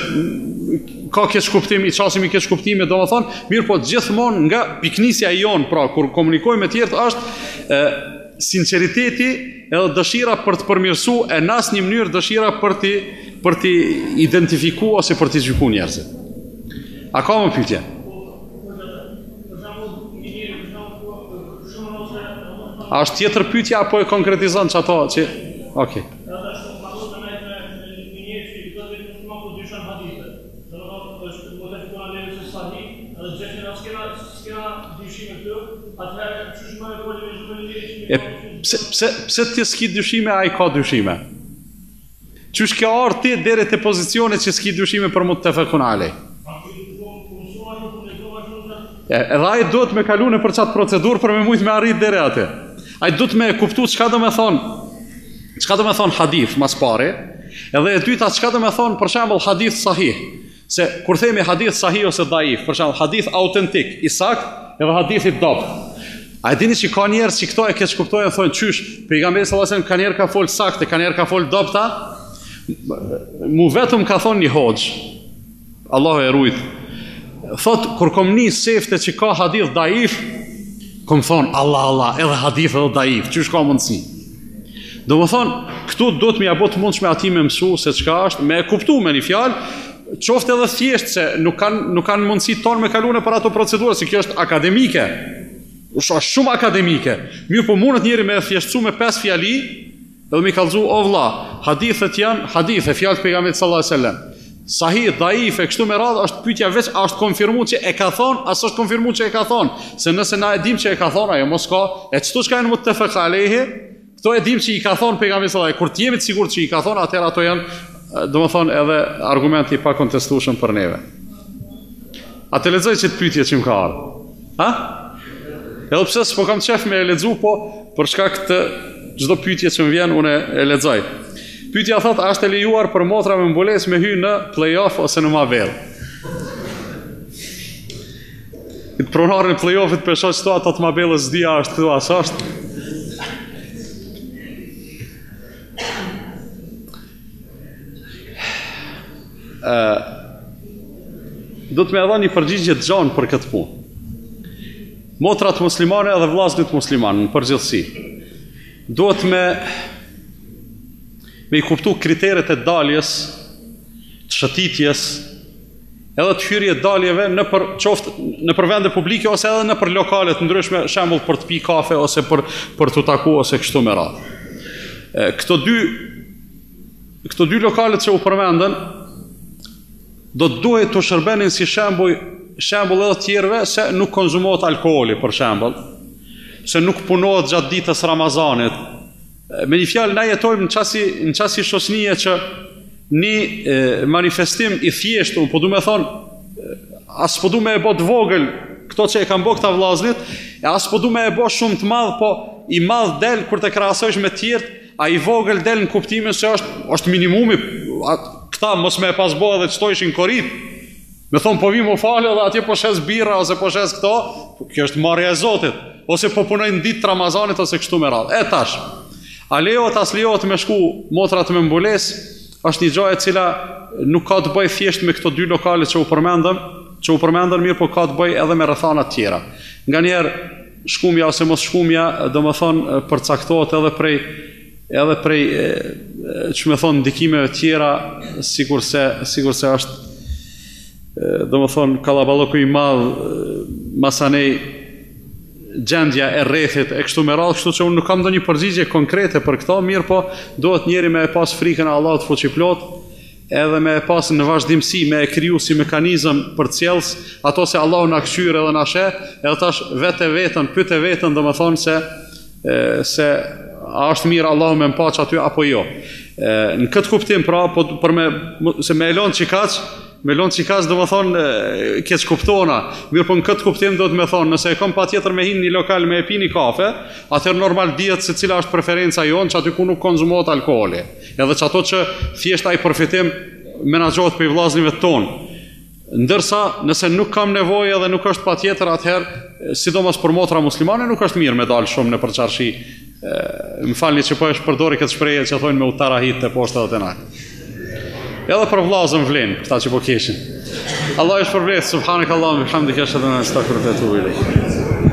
ka keq kuptim, i çasim i keq kuptimit, domethënë, mirë po gjithmonë nga piknisja jon, pra kur komunikojmë me tjerët është sinceriteti edhe dëshira për të përmirësuar e në asnjë mënyrë dëshira për të identifikuar ose për të gjykuar njerëzit. A ka më pyetje? A është tjetër pyetja apo e konkretizon çato që okay. Pse ti s'ki dyshime, a i ka dyshime? Qysh ka ardhur ti deri te pozicionet që s'ki dyshime për muttefaqun alej? Edhe ai duhet me kalu në për çat procedurë për me mujt me arrit deri aty. Ai duhet me kuptu çka do me thon hadith mas pare, edhe e dyta çka do me thon për shembull hadith sahih. Se kur themi hadith sahih ose daif, për shembull hadith autentik, i sakt edhe hadith i dobët. A e dini që ka njerëz që këto e keq kuptojnë, thonë qysh, pejgamberi sallallahu alajhi wasallam ka njerë ka fol saktë, ka njerë ka fol dobta. Mu vetëm ka thonë një hoxh, Allahu e rujt. Thot kur kom nis sefte që ka hadith daif, kom thonë Allah, edhe hadith edhe daif, qysh ka mundësi. Do më thonë, këtu do të më ja bë të mundshme atij me mësu se çka është, me e kuptu me një fjalë, qoftë edhe thjesht se nuk kanë mundësi tonë me kalune për ato procedurë, se kjo është akademike. Është shumë akademike. Mirë po mundet njëri me thjeshtësu me 5 fjali, edhe mi kallëzu o vlla, hadithet janë hadithe, fjalë pejgamberit sallallahu alajhi wasallam. Sahih, daif, kështu me radhë është pyetja veç a është konfirmuar që e ka thonë, as është konfirmuar që e ka thonë. Se nëse na e dim që e ka thonë, ajo mos ka, e çdo çka janë muttefaq alejhi, këto e dim që i ka thonë pejgamberi sallallahu alajhi wasallam. Kur të jemi të sigurt që i ka thonë, atëherë ato janë, domethënë edhe argumenti pa kontestueshëm për neve. A të lexoj çet pyetje që më ka ardhur? Ha? Edhe pse s'po kam qef me e lexu, po për shkak të çdo pyetje që më vjen unë e lexoj. Pyetja thot, a është e lejuar për motra me mbulesë me hy në play-off ose në mavell? Këtë pronarën e play-offit për shoq të ato të mavellës dia është këtu as është. Do të më dhani një përgjigje të gjatë për këtë punë. Motrat muslimane edhe vllazërit musliman në përgjithësi duhet me i kuptu kriteret e daljes, të shëtitjes, edhe të hyrje daljeve në për vende publike ose edhe në për lokalet ndryshme, shembull për të pi kafe ose për të taku ose kështu me radhë. Këto dy lokalet që u përmendën do të duhet të shërbenin si shembull edhe tjerëve se nuk konzumohet alkooli për shembull, se nuk punohet gjatë ditës Ramazanit. Me një fjalë na jetojmë në qasi shoqënie që një manifestim i thjeshtë, po du me thonë, as po du me e bo të vogël këto që e kam bo këta vllaznit, e as po du me e bo shumë të madh, po i madh del kur të krahasojsh me tjertë, a i vogël del në kuptimin se është minimumi, këta mos me e pas bo edhe qëto ishin korit, me thonë po vim u falë dhe atje po shes birra ose po shes këto, kjo është marrja e Zotit, ose po punojnë ditë të Ramazanit ose kështu me radhë. E tash, a lejohet as lejohet me shku motrat me mbulesë, është një gjë e cila nuk ka të bëjë thjesht me këto dy lokale që u përmendën, mirë, po ka të bëjë edhe me rrethana të tjera. Nganjëherë shkumja ose mos shkumja, domethënë përcaktohet edhe prej ç'më thon ndikimeve të tjera, sigurisht është domethënë kallaballoku i madh masanej gjendja e rrethit e kështu me radhë, kështu që unë nuk kam ndonjë përgjigje konkrete për këto, mirë po duhet njeri me e pas frikën e Allahut fuqiplot, edhe me e pas në vazhdimsi, me e kriju si mekanizëm për cjellës, ato se Allahu na këshyr edhe na sheh, edhe tash vete vetën, pyete vetën, domethënë se a është mirë Allahu me mpaç aty apo jo. Në këtë kuptim pra, po për se me elon çikaç, domethënë keq kuptona. Mirë, po në këtë kuptim do të më thonë, nëse e kam patjetër me hin në një lokal me e pi një kafe, atëherë normal dihet se cila është preferenca jonë, që aty ku nuk konsumohet alkooli. Edhe çato që thjesht ai përfitim menaxhohet për vllaznive tonë. Ndërsa nëse nuk kam nevojë edhe nuk është patjetër, atëherë sidomos për motra muslimane nuk është mirë me dalë shumë në përçarshi. Më falni që po e përdori këtë shprehje që thonë me utarahit të poshtë edhe të natë. Edhe për vllazën vlen, këta që po keshin. Allah është përvlet, subhanakallahumma wa bihamdika, ashhadu an la ilaha illa anta, astaghfiruka wa atubu ilayk.